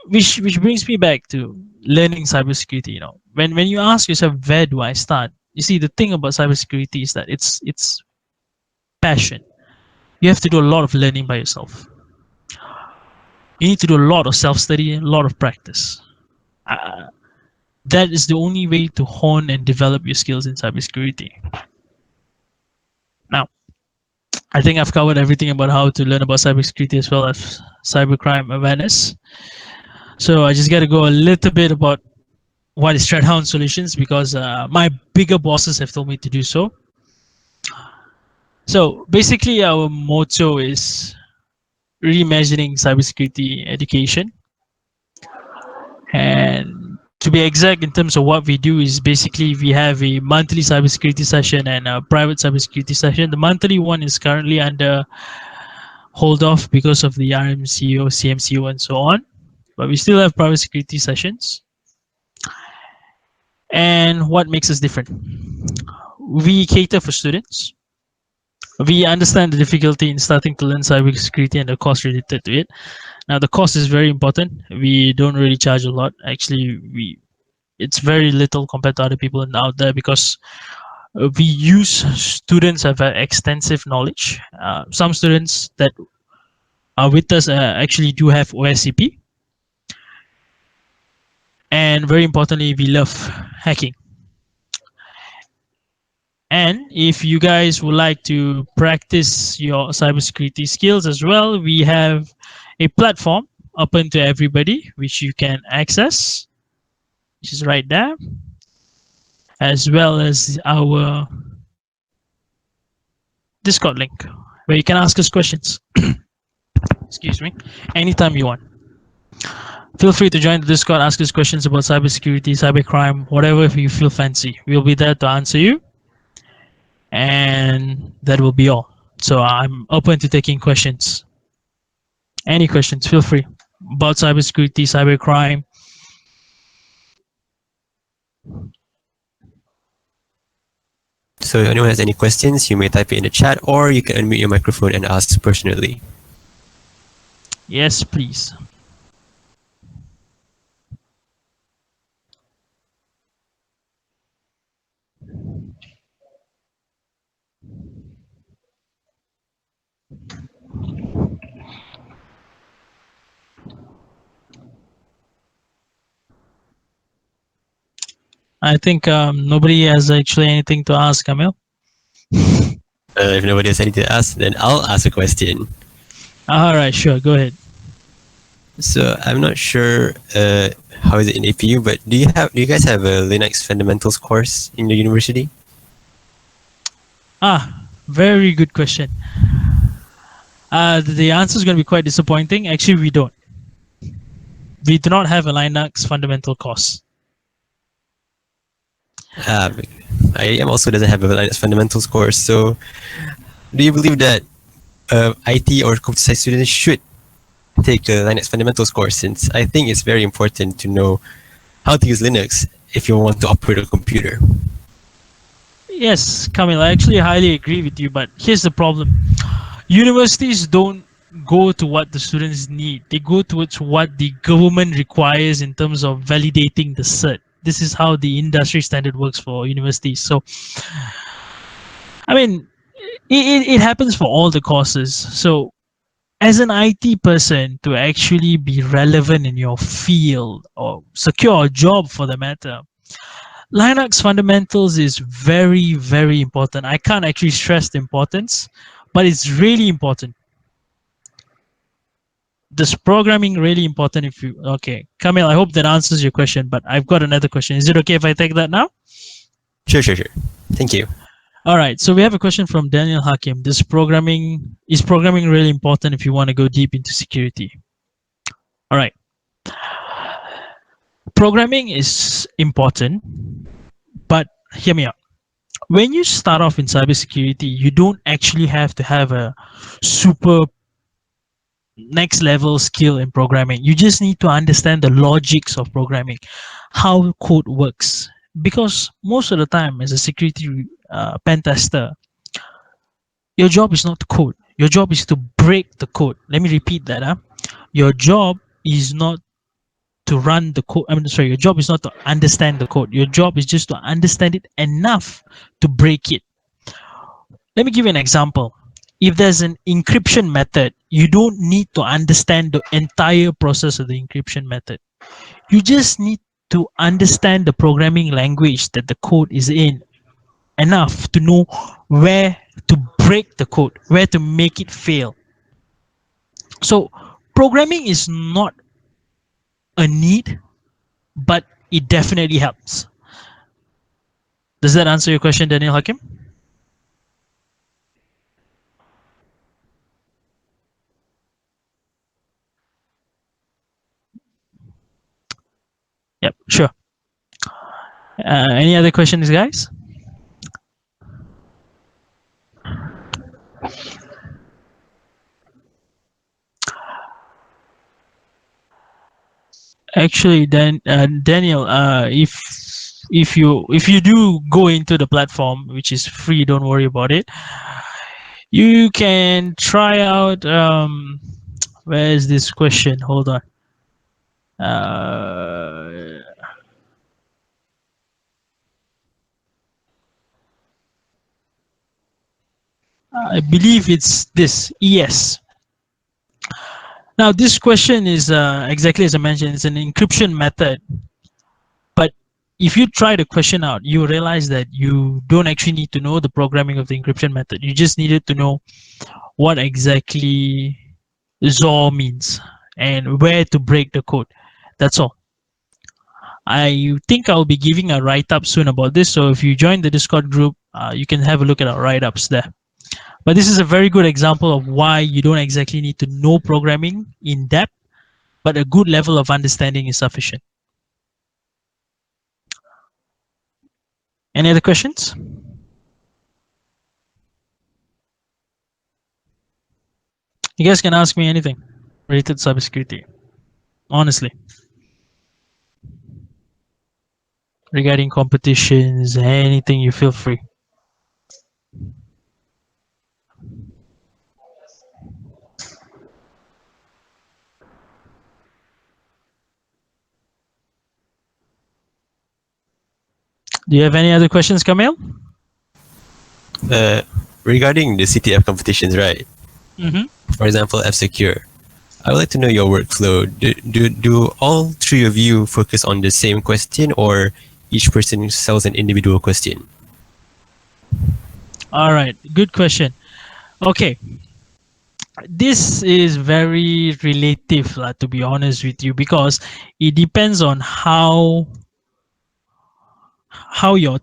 which brings me back to learning cybersecurity. You know, when you ask yourself, where do I start? You see, the thing about cybersecurity is that it's passion. You have to do a lot of learning by yourself. You need to do a lot of self-study, a lot of practice. uh, that is the only way to hone and develop your skills in cybersecurity. Now, I think I've covered everything about how to learn about cybersecurity as well as cybercrime awareness. So I just got to go a little bit about what is Threathounds Solutions, because my bigger bosses have told me to do so. So basically, our motto is reimagining cybersecurity education. And to be exact, in terms of what we do, is basically we have a monthly cybersecurity session and a private cybersecurity session. The monthly one is currently under hold off because of the RMCO, CMCO, and so on. But we still have private security sessions. And what makes us different? We cater for students. We understand the difficulty in starting to learn cybersecurity and the cost related to it. Now, the cost is very important. We don't really charge a lot. Actually, it's very little compared to other people out there, because we use students have extensive knowledge. Some students that are with us actually do have OSCP. And very importantly, we love hacking. And if you guys would like to practice your cybersecurity skills as well, we have a platform open to everybody, which you can access, which is right there, as well as our Discord link, where you can ask us questions. Excuse me, anytime you want. Feel free to join the Discord, ask us questions about cybersecurity, cybercrime, whatever you feel fancy. We'll be there to answer you. And that will be all. So I'm open to taking questions. Any questions, feel free, about cybersecurity, cybercrime. So if anyone has any questions, you may type it in the chat, or you can unmute your microphone and ask personally. Yes, please. I think nobody has actually anything to ask, Camille. If nobody has anything to ask, then I'll ask a question. All right, sure, go ahead. So I'm not sure how is it in APU, but do you guys have a Linux fundamentals course in the university? Very good question. The answer is going to be quite disappointing. Actually, we don't. We do not have a Linux fundamental course. IIM also doesn't have a Linux fundamentals course. So do you believe that IT or computer science students should take a Linux fundamentals course, since I think it's very important to know how to use Linux if you want to operate a computer. Yes, Kamil, I actually highly agree with you, but here's the problem. Universities don't go to what the students need. They go towards what the government requires in terms of validating the cert. This is how the industry standard works for universities. So, I mean, it happens for all the courses. So, as an IT person, to actually be relevant in your field or secure a job for the matter, Linux fundamentals is very, very important. I can't actually stress the importance, but it's really important. This programming really important if you okay. Kamil, I hope that answers your question, but I've got another question. Is it okay if I take that now? Sure. Thank you. All right. So we have a question from Daniel Hakim. This programming is programming really important if you want to go deep into security? All right. Programming is important, but hear me out. When you start off in cybersecurity, you don't actually have to have a super next level skill in programming. You just need to understand the logics of programming, how code works. Because most of the time, as a security pen tester, your job is not to code. Your job is to break the code. Let me repeat that. Your job is not to run the code. Sorry, your job is not to understand the code. Your job is just to understand it enough to break it. Let me give you an example. If there's an encryption method, you don't need to understand the entire process of the encryption method. You just need to understand the programming language that the code is in enough to know where to break the code, where to make it fail. So programming is not a need, but it definitely helps. Does that answer your question, Daniel Hakim? Yep, sure. Any other questions, guys? Actually, then Daniel, if you do go into the platform, which is free, don't worry about it. You can try out. Where is this question? Hold on. I believe it's this ES. Now, this question is exactly as I mentioned. It's an encryption method, but if you try the question out, you realize that you don't actually need to know the programming of the encryption method. You just needed to know what exactly XOR means and where to break the code. That's all. I think I'll be giving a write-up soon about this. So if you join the Discord group, you can have a look at our write-ups there. But this is a very good example of why you don't exactly need to know programming in depth, but a good level of understanding is sufficient. Any other questions? You guys can ask me anything related to cybersecurity. Honestly. Regarding competitions, anything, you feel free. Do you have any other questions, Kamil? Regarding the CTF competitions, right? For example, F-Secure. I would like to know your workflow. Do all three of you focus on the same question, or each person sells an individual question? All right, good question. Okay, this is very relative, to be honest with you, because it depends on how your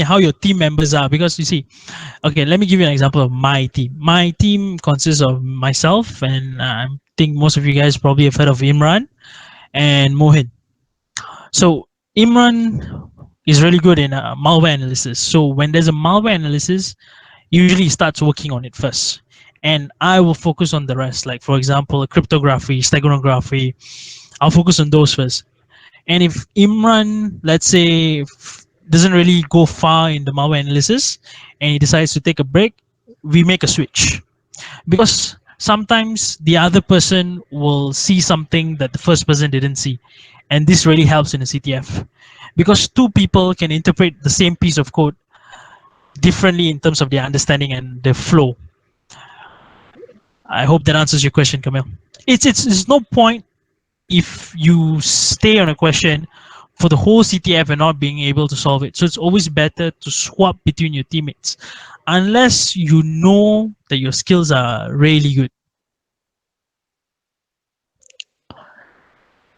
how your team members are. Because you see, okay, let me give you an example of my team. My team consists of myself, and I think most of you guys probably have heard of Imran and Mohin. So Imran is really good in malware analysis. So when there's a malware analysis, usually he starts working on it first. and I will focus on the rest. Like for example, cryptography, steganography. I'll focus on those first. And if Imran, let's say, doesn't really go far in the malware analysis, and he decides to take a break, we make a switch, because sometimes the other person will see something that the first person didn't see, and this really helps in a CTF, because two people can interpret the same piece of code differently in terms of their understanding and the flow. I hope that answers your question, Camille. It's no point if you stay on a question for the whole CTF and not being able to solve it. So it's always better to swap between your teammates, unless you know that your skills are really good.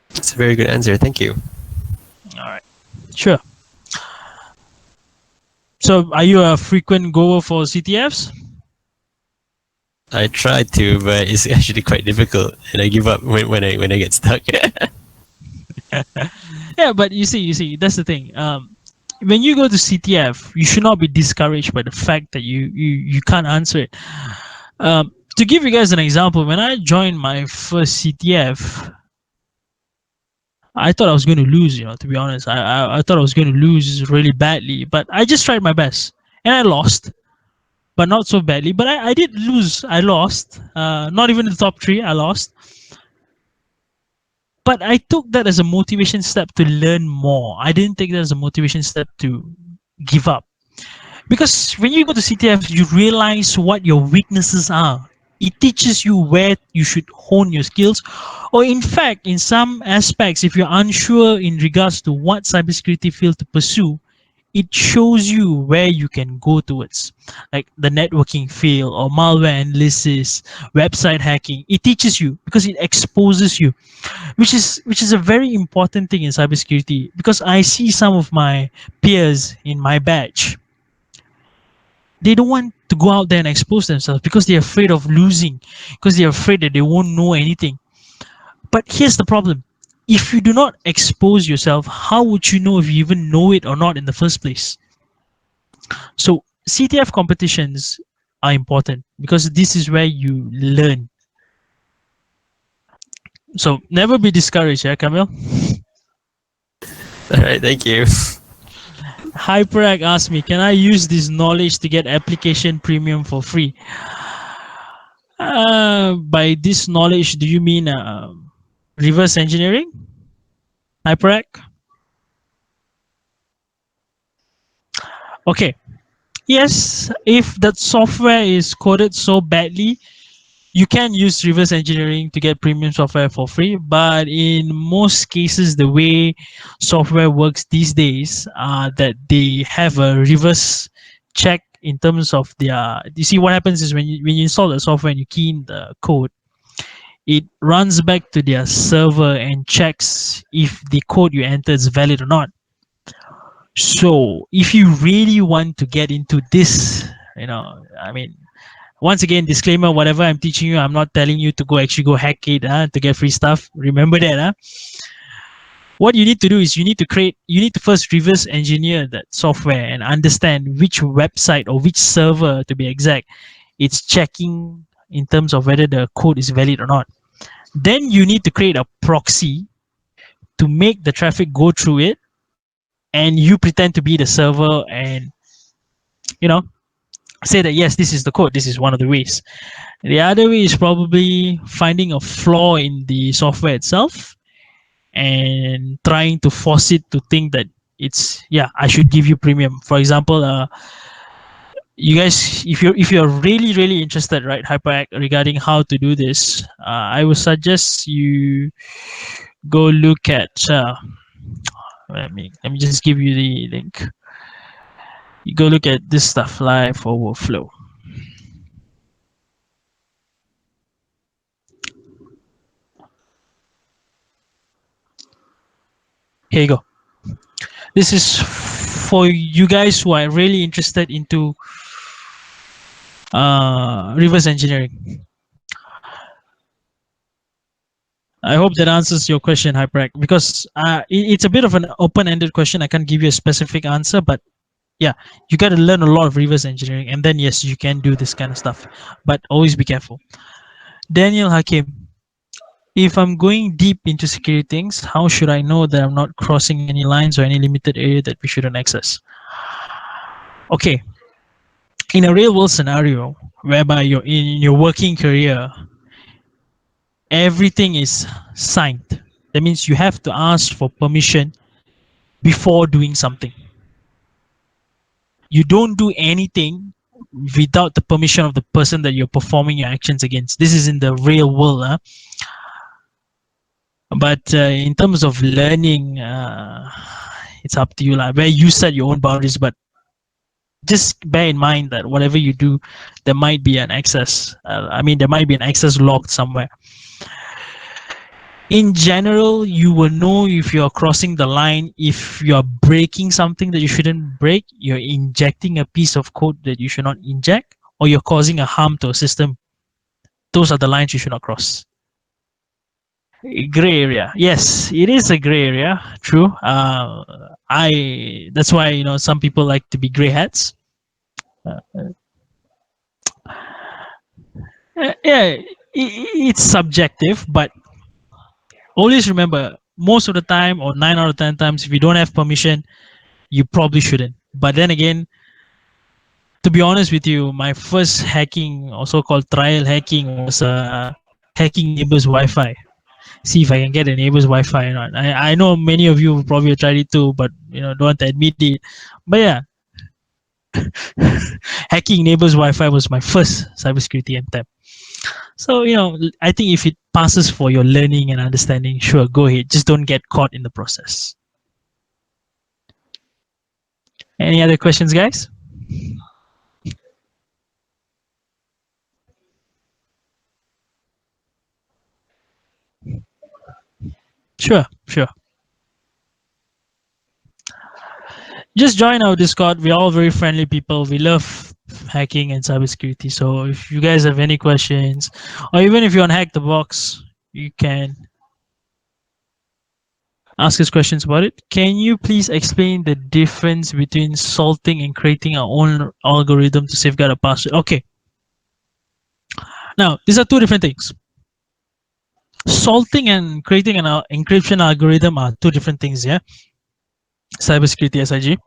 It's a very good answer. Thank you. All right, sure. So are you a frequent goer for CTFs? I try to, but it's actually quite difficult, and I give up when I get stuck. Yeah, but you see, that's the thing. When you go to CTF, you should not be discouraged by the fact that you can't answer it. To give you guys an example, when I joined my first CTF, I thought I was going to lose. To be honest, I thought I was going to lose really badly, but I just tried my best, and I lost, but not so badly. But I did lose. I lost. Not even the top three. I lost. But I took that as a motivation step to learn more. I didn't take that as a motivation step to give up. Because when you go to CTF, you realize what your weaknesses are. It teaches you where you should hone your skills. Or, in fact, in some aspects, if you're unsure in regards to what cybersecurity field to pursue, it shows you where you can go towards, like the networking field or malware analysis, website hacking. It teaches you because it exposes you, which is a very important thing in cybersecurity, because I see some of my peers in my batch, they don't want to go out there and expose themselves because they're afraid of losing, because they're afraid that they won't know anything. But here's the problem: if you do not expose yourself, how would you know if you even know it or not in the first place? So CTF competitions are important because this is where you learn. So never be discouraged, yeah, Camille. All right, thank you. Hyperact asked me, can I use this knowledge to get application premium for free? By this knowledge, do you mean reverse engineering? Hyperact? Okay. Yes, if that software is coded so badly, you can use reverse engineering to get premium software for free. But in most cases, the way software works these days, that they have a reverse check in terms of their. You see, what happens is when you install the software and you key in the code, it runs back to their server and checks if the code you enter is valid or not. So if you really want to get into this, I mean, once again, disclaimer: whatever I'm teaching you, I'm not telling you to actually go hack it to get free stuff. Remember that. What you need to do is you need to first reverse engineer that software and understand which website or which server, to be exact, it's checking in terms of whether the code is valid or not. Then you need to create a proxy to make the traffic go through it, and you pretend to be the server and you know say that yes, this is the code. This is one of the ways. The other way is probably finding a flaw in the software itself and trying to force it to think that it's, yeah, I should give you premium. For example, you guys, if you're really interested, right, Hyperact, regarding how to do this, I would suggest you go look at let me just give you the link. You go look at this stuff, live overflow. Here you go. This is for you guys who are really interested into reverse engineering. I hope that answers your question, Hyperact, because it's a bit of an open-ended question. I can't give you a specific answer, but yeah, you got to learn a lot of reverse engineering, and then yes, you can do this kind of stuff, but always be careful. Daniel Hakim, if I'm going deep into security things, how should I know that I'm not crossing any lines or any limited area that we shouldn't access? Okay, in a real world scenario whereby you're in your working career, everything is signed. That means you have to ask for permission before doing something. You don't do anything without the permission of the person that you're performing your actions against. This is in the real world. Huh? But in terms of learning, it's up to you, like where you set your own boundaries. But just bear in mind that whatever you do, there might be an access. There might be an access locked somewhere. In general, you will know if you're crossing the line, if you're breaking something that you shouldn't break, you're injecting a piece of code that you should not inject, or you're causing a harm to a system. Those are the lines you should not cross. Gray area, yes, it is a gray area, true. I That's why, some people like to be gray hats. Yeah, it's subjective, but always remember, most of the time, or 9 out of 10 times, if you don't have permission, you probably shouldn't. But then again, to be honest with you, my first hacking, or so-called trial hacking, was hacking neighbor's Wi-Fi. See if I can get a neighbor's Wi-Fi or not. I know many of you probably tried it too, but don't want to admit it. But yeah, hacking neighbor's Wi-Fi was my first cybersecurity attempt. So I think if it passes for your learning and understanding, sure, go ahead. Just don't get caught in the process. Any other questions, guys? Sure, sure. Just join our Discord. We're all very friendly people. We love hacking and cybersecurity. So if you guys have any questions, or even if you want to hack the box, you can ask us questions about it. Can you please explain the difference between salting and creating our own algorithm to safeguard a password? Okay. Now, these are two different things. Salting and creating an encryption algorithm are two different things, yeah? Cybersecurity SIG.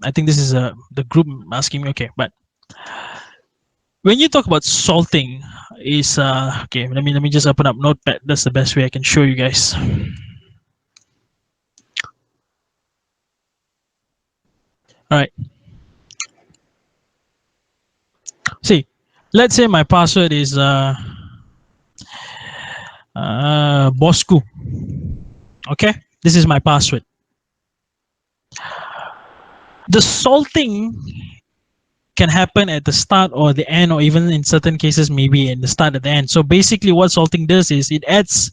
I think this is the group asking me. Okay, but when you talk about salting, is okay. Let me just open up Notepad. That's the best way I can show you guys. All right. See, let's say my password is Bosku. Okay, this is my password. The salting can happen at the start or the end, or even in certain cases maybe in the start at the end. So basically what salting does is it adds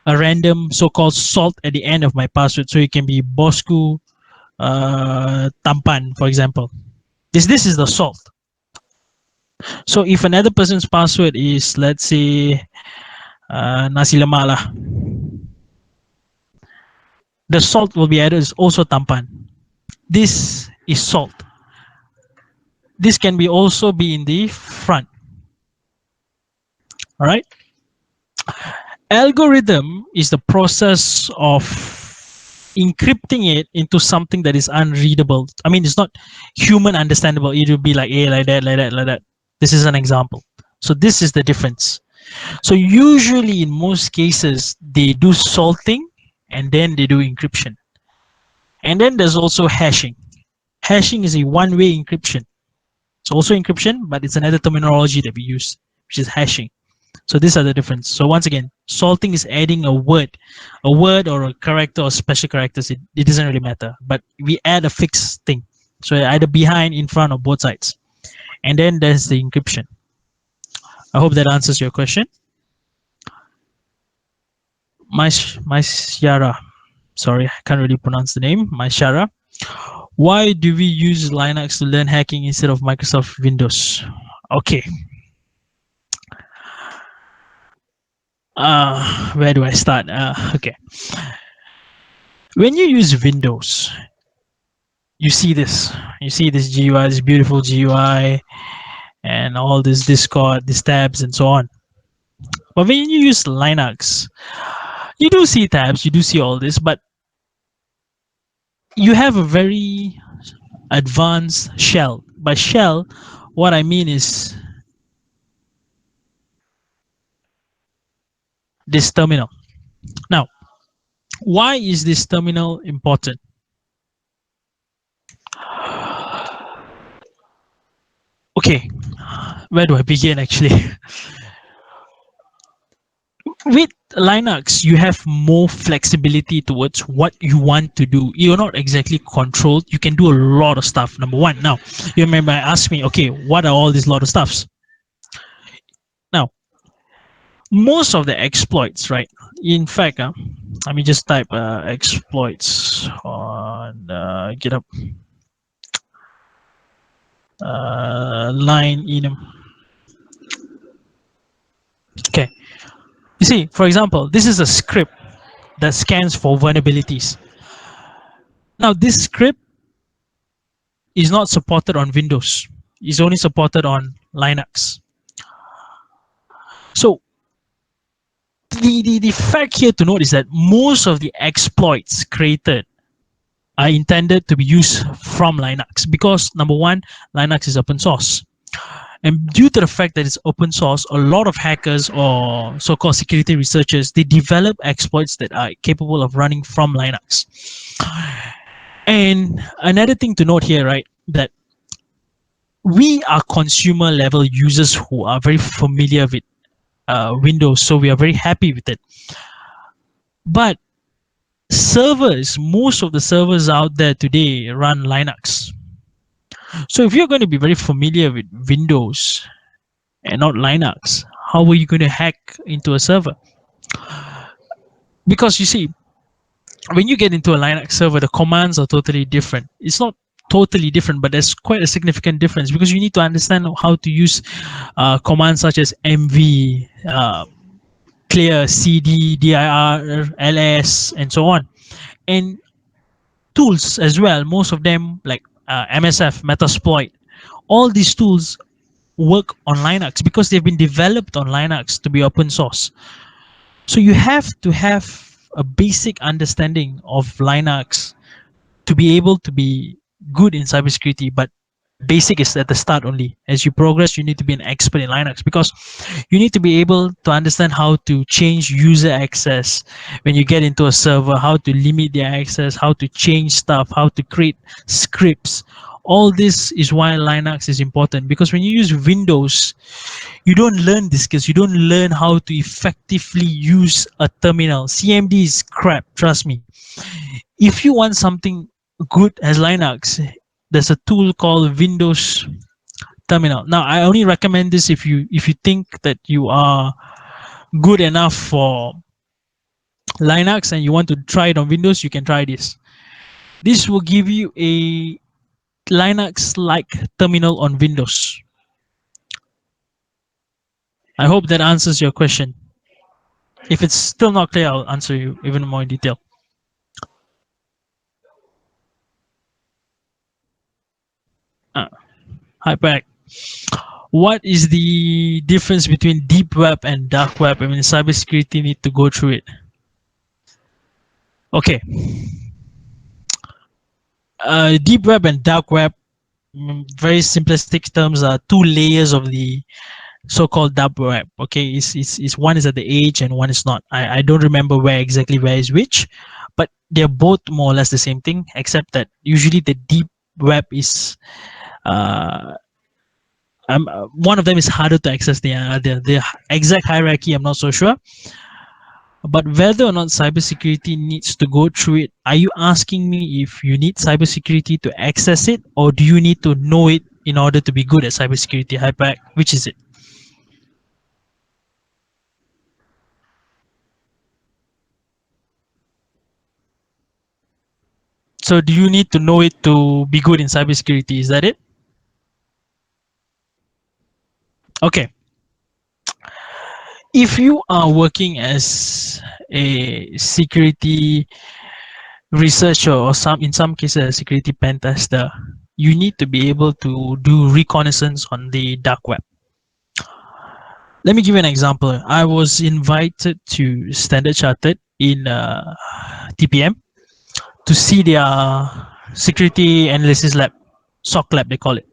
a random so-called salt at the end of my password. So it can be Bosku Tampan, for example. This is the salt. So if another person's password is, let's say, nasi lemak lah, the salt will be added is also Tampan. This is salt. This can be also be in the front. All right. Algorithm is the process of encrypting it into something that is unreadable. I mean, it's not human understandable. It will be like, hey, like that, like that, like that. This is an example. So this is the difference. So usually in most cases, they do salting and then they do encryption. And then there's also hashing. Hashing is a one-way encryption. It's also encryption, but it's another terminology that we use, which is hashing. So these are the difference. So once again, salting is adding a word or a character or special characters. It doesn't really matter, but we add a fixed thing. So either behind, in front, or both sides. And then there's the encryption. I hope that answers your question. My Shara, sorry, I can't really pronounce the name. My Shara. Why do we use Linux to learn hacking instead of Microsoft Windows? Okay. Where do I start? Okay. When you use Windows, you see this. You see this GUI, this beautiful GUI, and all this Discord, these tabs, and so on. But when you use Linux, you do see tabs, you do see all this, but you have a very advanced shell. By shell, what I mean is this terminal. Now, why is this terminal important? Okay, where do I begin actually? With Linux, you have more flexibility towards what you want to do. You're not exactly controlled. You can do a lot of stuff. Number one. Now, you remember I asked me, okay, what are all these lot of stuffs? Now, most of the exploits, right? In fact, let me just type exploits on GitHub. Line enum. Okay. You see, for example, this is a script that scans for vulnerabilities. Now, this script is not supported on Windows. It's only supported on Linux. So the fact here to note is that most of the exploits created are intended to be used from Linux because number one, Linux is open source. And due to the fact that it's open source, a lot of hackers or so-called security researchers, they develop exploits that are capable of running from Linux. And another thing to note here, right, that we are consumer level users who are very familiar with Windows, so we are very happy with it. But servers, most of the servers out there today run Linux. So if you're going to be very familiar with Windows and not Linux, how are you going to hack into a server? Because you see, when you get into a Linux server, the commands are totally different. It's not totally different, but there's quite a significant difference because you need to understand how to use commands such as MV, clear, CD, dir, ls, and so on. And tools as well, most of them like MSF, Metasploit, all these tools work on Linux because they've been developed on Linux to be open source. So you have to have a basic understanding of Linux to be able to be good in cybersecurity, but basic is at the start only. As you progress, you need to be an expert in Linux because you need to be able to understand how to change user access when you get into a server, how to limit their access, how to change stuff, how to create scripts. All this is why Linux is important because when you use Windows, you don't learn this skills. You don't learn how to effectively use a terminal. CMD is crap, trust me. If you want something good as Linux, there's a tool called Windows Terminal. Now, I only recommend this if you think that you are good enough for Linux and you want to try it on Windows, you can try this. This will give you a Linux-like terminal on Windows. I hope that answers your question. If it's still not clear, I'll answer you even more in detail. Hi, back. What is the difference between deep web and dark web? I mean, cybersecurity need to go through it. Okay. Deep web and dark web, very simplistic terms, are two layers of the so-called dark web. Okay, it's one is at the edge and one is not. I don't remember where exactly where is which, but they're both more or less the same thing, except that usually the deep web is one of them is harder to access. The exact hierarchy, I'm not so sure. But whether or not cybersecurity needs to go through it, are you asking me if you need cybersecurity to access it, or do you need to know it in order to be good at cybersecurity? Hyper, which is it? So do you need to know it to be good in cybersecurity? Is that it? Okay. If you are working as a security researcher or some in some cases a security pen tester, you need to be able to do reconnaissance on the dark web. Let me give you an example. I was invited to Standard Chartered in TPM to see their security analysis lab, SOC lab they call it.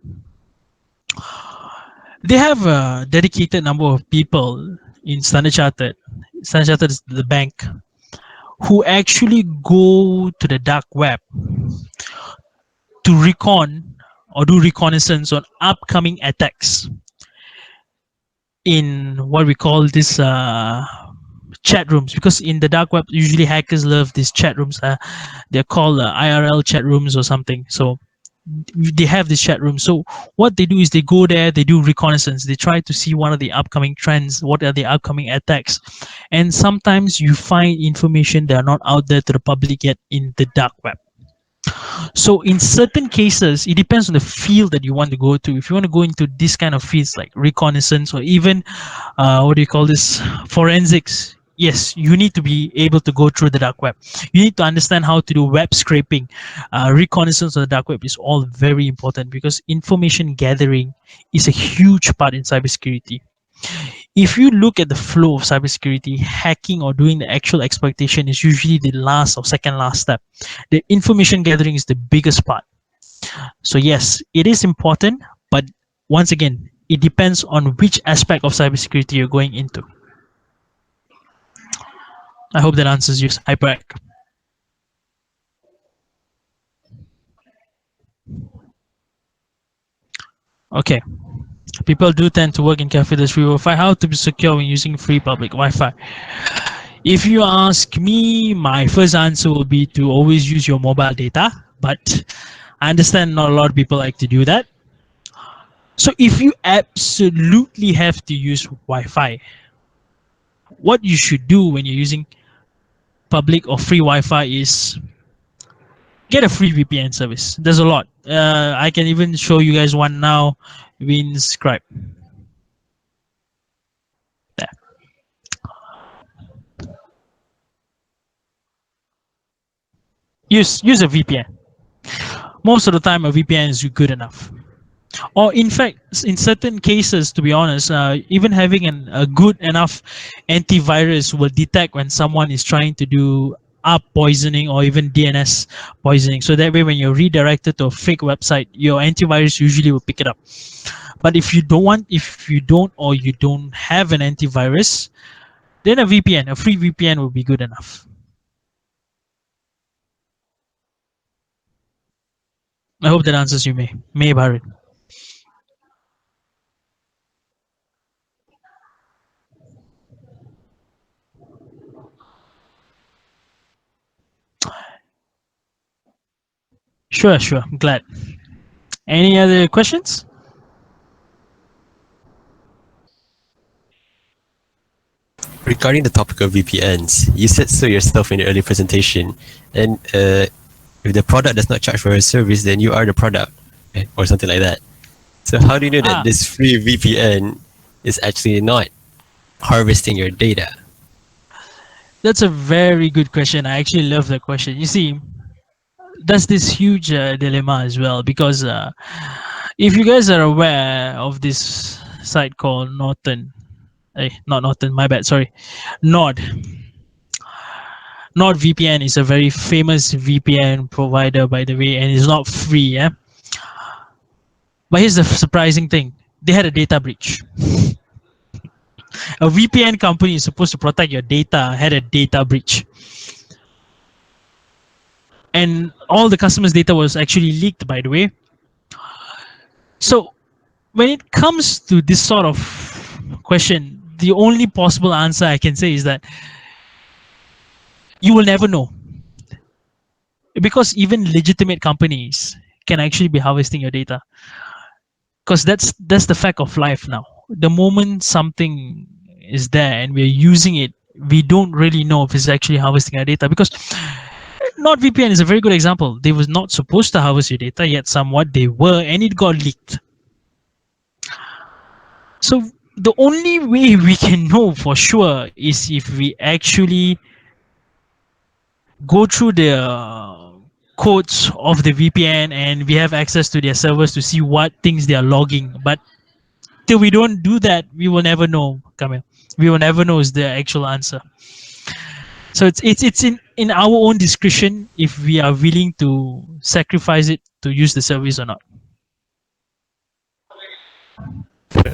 They have a dedicated number of people in Standard Chartered. Standard Chartered is the bank who actually go to the dark web to recon or do reconnaissance on upcoming attacks in what we call this chat rooms, because in the dark web usually hackers love these chat rooms. They're called IRL chat rooms or something. So they have this chat room. So what they do is they go there, they do reconnaissance, they try to see what are the upcoming trends, what are the upcoming attacks, and sometimes you find information that are not out there to the public yet in the dark web. So in certain cases, it depends on the field that you want to go to. If you want to go into this kind of fields like reconnaissance or even what do you call this, forensics, yes, you need to be able to go through the dark web. You need to understand how to do web scraping. Reconnaissance on the dark web is all very important because information gathering is a huge part in cybersecurity. If you look at the flow of cybersecurity, hacking or doing the actual exploitation is usually the last or second last step. The information gathering is the biggest part. So yes, it is important, but once again, it depends on which aspect of cybersecurity you're going into. I hope that answers you, HyperX. Okay. People do tend to work in cafes free Wi-Fi. How to be secure when using free public Wi-Fi? If you ask me, my first answer will be to always use your mobile data, but I understand not a lot of people like to do that. So if you absolutely have to use Wi-Fi, what you should do when you're using public or free Wi-Fi is get a free VPN service. There's a lot. I can even show you guys one now. Winscribe. There. Use a VPN. Most of the time, a VPN is good enough. Or in fact, in certain cases, to be honest, even having a good enough antivirus will detect when someone is trying to do up poisoning or even DNS poisoning. So that way, when you're redirected to a fake website, your antivirus usually will pick it up. But if you don't or you don't have an antivirus, then a VPN, a free VPN will be good enough. I hope that answers you, May Bharat. Sure, sure. I'm glad. Any other questions? Regarding the topic of VPNs, you said so yourself in the early presentation, and if the product does not charge for a service, then you are the product, or something like that. So how do you know that this free VPN is actually not harvesting your data? That's a very good question. I actually love that question. You see, that's this huge dilemma as well because if you guys are aware of this site called Norton, not Norton, my bad, sorry, Nord. NordVPN is a very famous VPN provider, by the way, and it's not free. Yeah. But here's the surprising thing: they had a data breach. A VPN company is supposed to protect your data had a data breach, and all the customers' data was actually leaked. By the way, so when it comes to this sort of question, the only possible answer I can say is that you will never know, because even legitimate companies can actually be harvesting your data, because that's the fact of life now. The moment something is there and we're using it, we don't really know if it's actually harvesting our data, because NordVPN is a very good example. They was not supposed to harvest your data, yet somewhat they were, and it got leaked. So the only way we can know for sure is if we actually go through the codes of the VPN, and we have access to their servers to see what things they are logging. But till we don't do that, we will never know, Kamil. We will never know is the actual answer. So it's in our own discretion if we are willing to sacrifice it to use the service or not.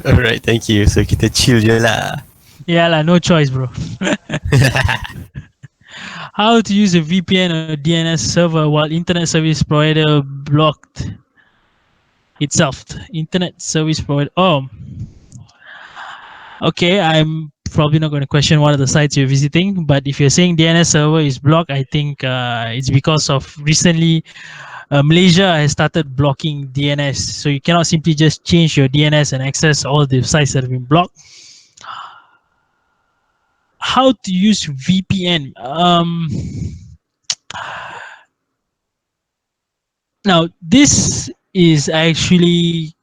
Alright, thank you. So kita chill je lah. Yeah lah, no choice, bro. How to use a VPN or DNS server while internet service provider blocked itself? Internet service provider. Oh, okay. I'm probably not going to question what are the sites you're visiting, but if you're saying DNS server is blocked, I think it's because of recently Malaysia has started blocking DNS, so you cannot simply just change your DNS and access all the sites that have been blocked. How to use VPN? Now this is actually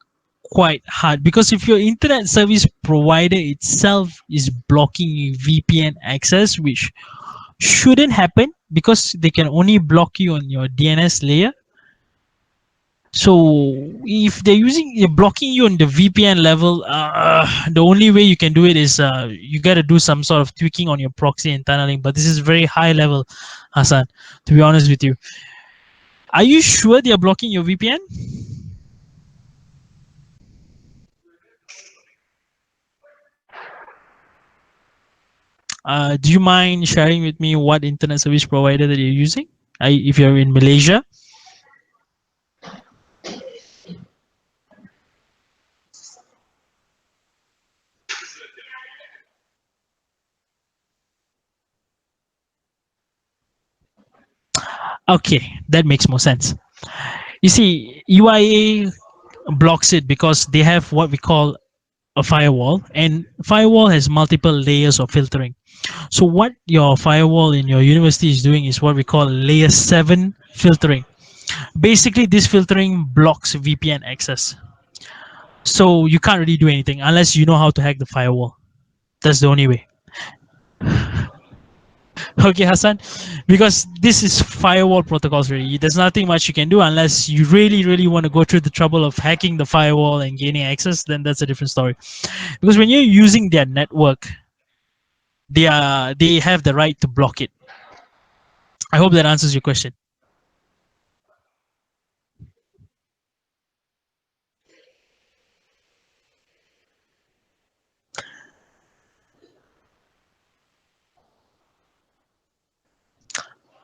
quite hard, because if your internet service provider itself is blocking VPN access, which shouldn't happen because they can only block you on your DNS layer. So if they're blocking you on the VPN level, the only way you can do it is you got to do some sort of tweaking on your proxy and tunneling. But this is very high level, Hassan, to be honest with you. Are you sure they are blocking your VPN? Do you mind sharing with me what internet service provider that you're using? If you're in Malaysia? Okay, that makes more sense. You see, UIA blocks it because they have what we call a firewall, and firewall has multiple layers of filtering. So what your firewall in your university is doing is what we call layer 7 filtering. Basically, this filtering blocks VPN access. So you can't really do anything unless you know how to hack the firewall. That's the only way. Okay, Hassan, because this is firewall protocols really. There's nothing much you can do unless you really want to go through the trouble of hacking the firewall and gaining access. Then that's a different story. Because when you're using their network, they have the right to block it. I hope that answers your question.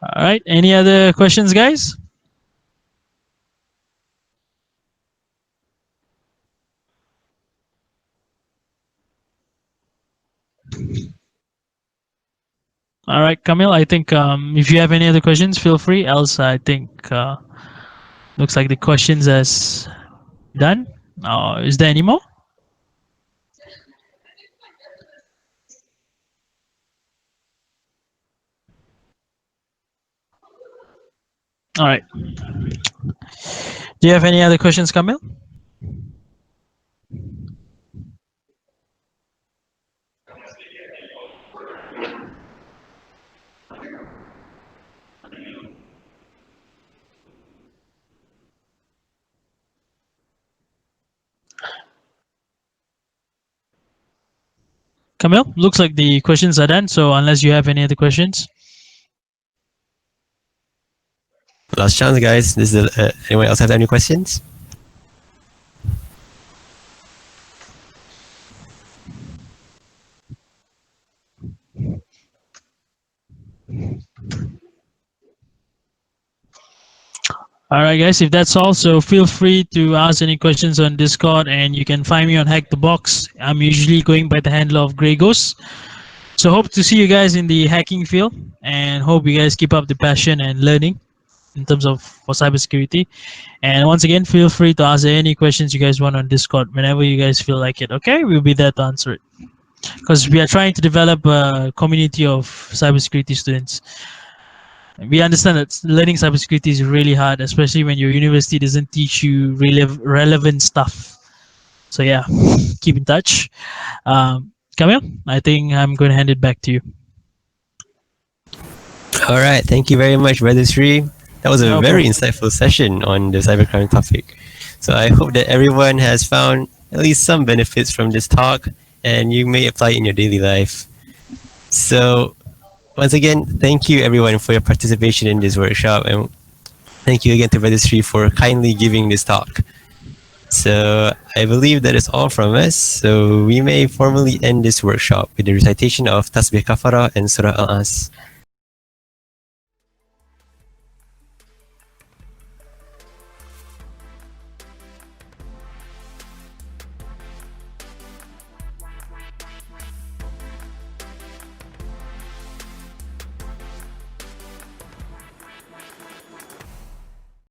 All right. Any other questions, guys? All right, Camille. I think if you have any other questions, feel free. Else, I think looks like the questions is done. Is there any more? All right. Do you have any other questions, Camille? Camille, looks like the questions are done. So unless you have any other questions. Last chance, guys. Anyone else have any questions? All right, guys, if that's all, so feel free to ask any questions on Discord, and you can find me on Hack the Box. I'm usually going by the handle of Grey Ghost. So hope to see you guys in the hacking field, and hope you guys keep up the passion and learning in terms of for cybersecurity. And once again, feel free to ask any questions you guys want on Discord whenever you guys feel like it. Okay, we'll be there to answer it, because we are trying to develop a community of cybersecurity students. We understand that learning cybersecurity is really hard, especially when your university doesn't teach you relevant stuff. So yeah, keep in touch. Camille, I think I'm going to hand it back to you. All right, thank you very much, Brother Sri. That was a No very problem. insightful session on the cybercrime topic. So I hope that everyone has found at least some benefits from this talk and you may apply it in your daily life. So once again, thank you everyone for your participation in this workshop, and thank you again to Brother Sri for kindly giving this talk. So I believe that is all from us. So we may formally end this workshop with the recitation of Tasbih Kafara and Surah Al-As.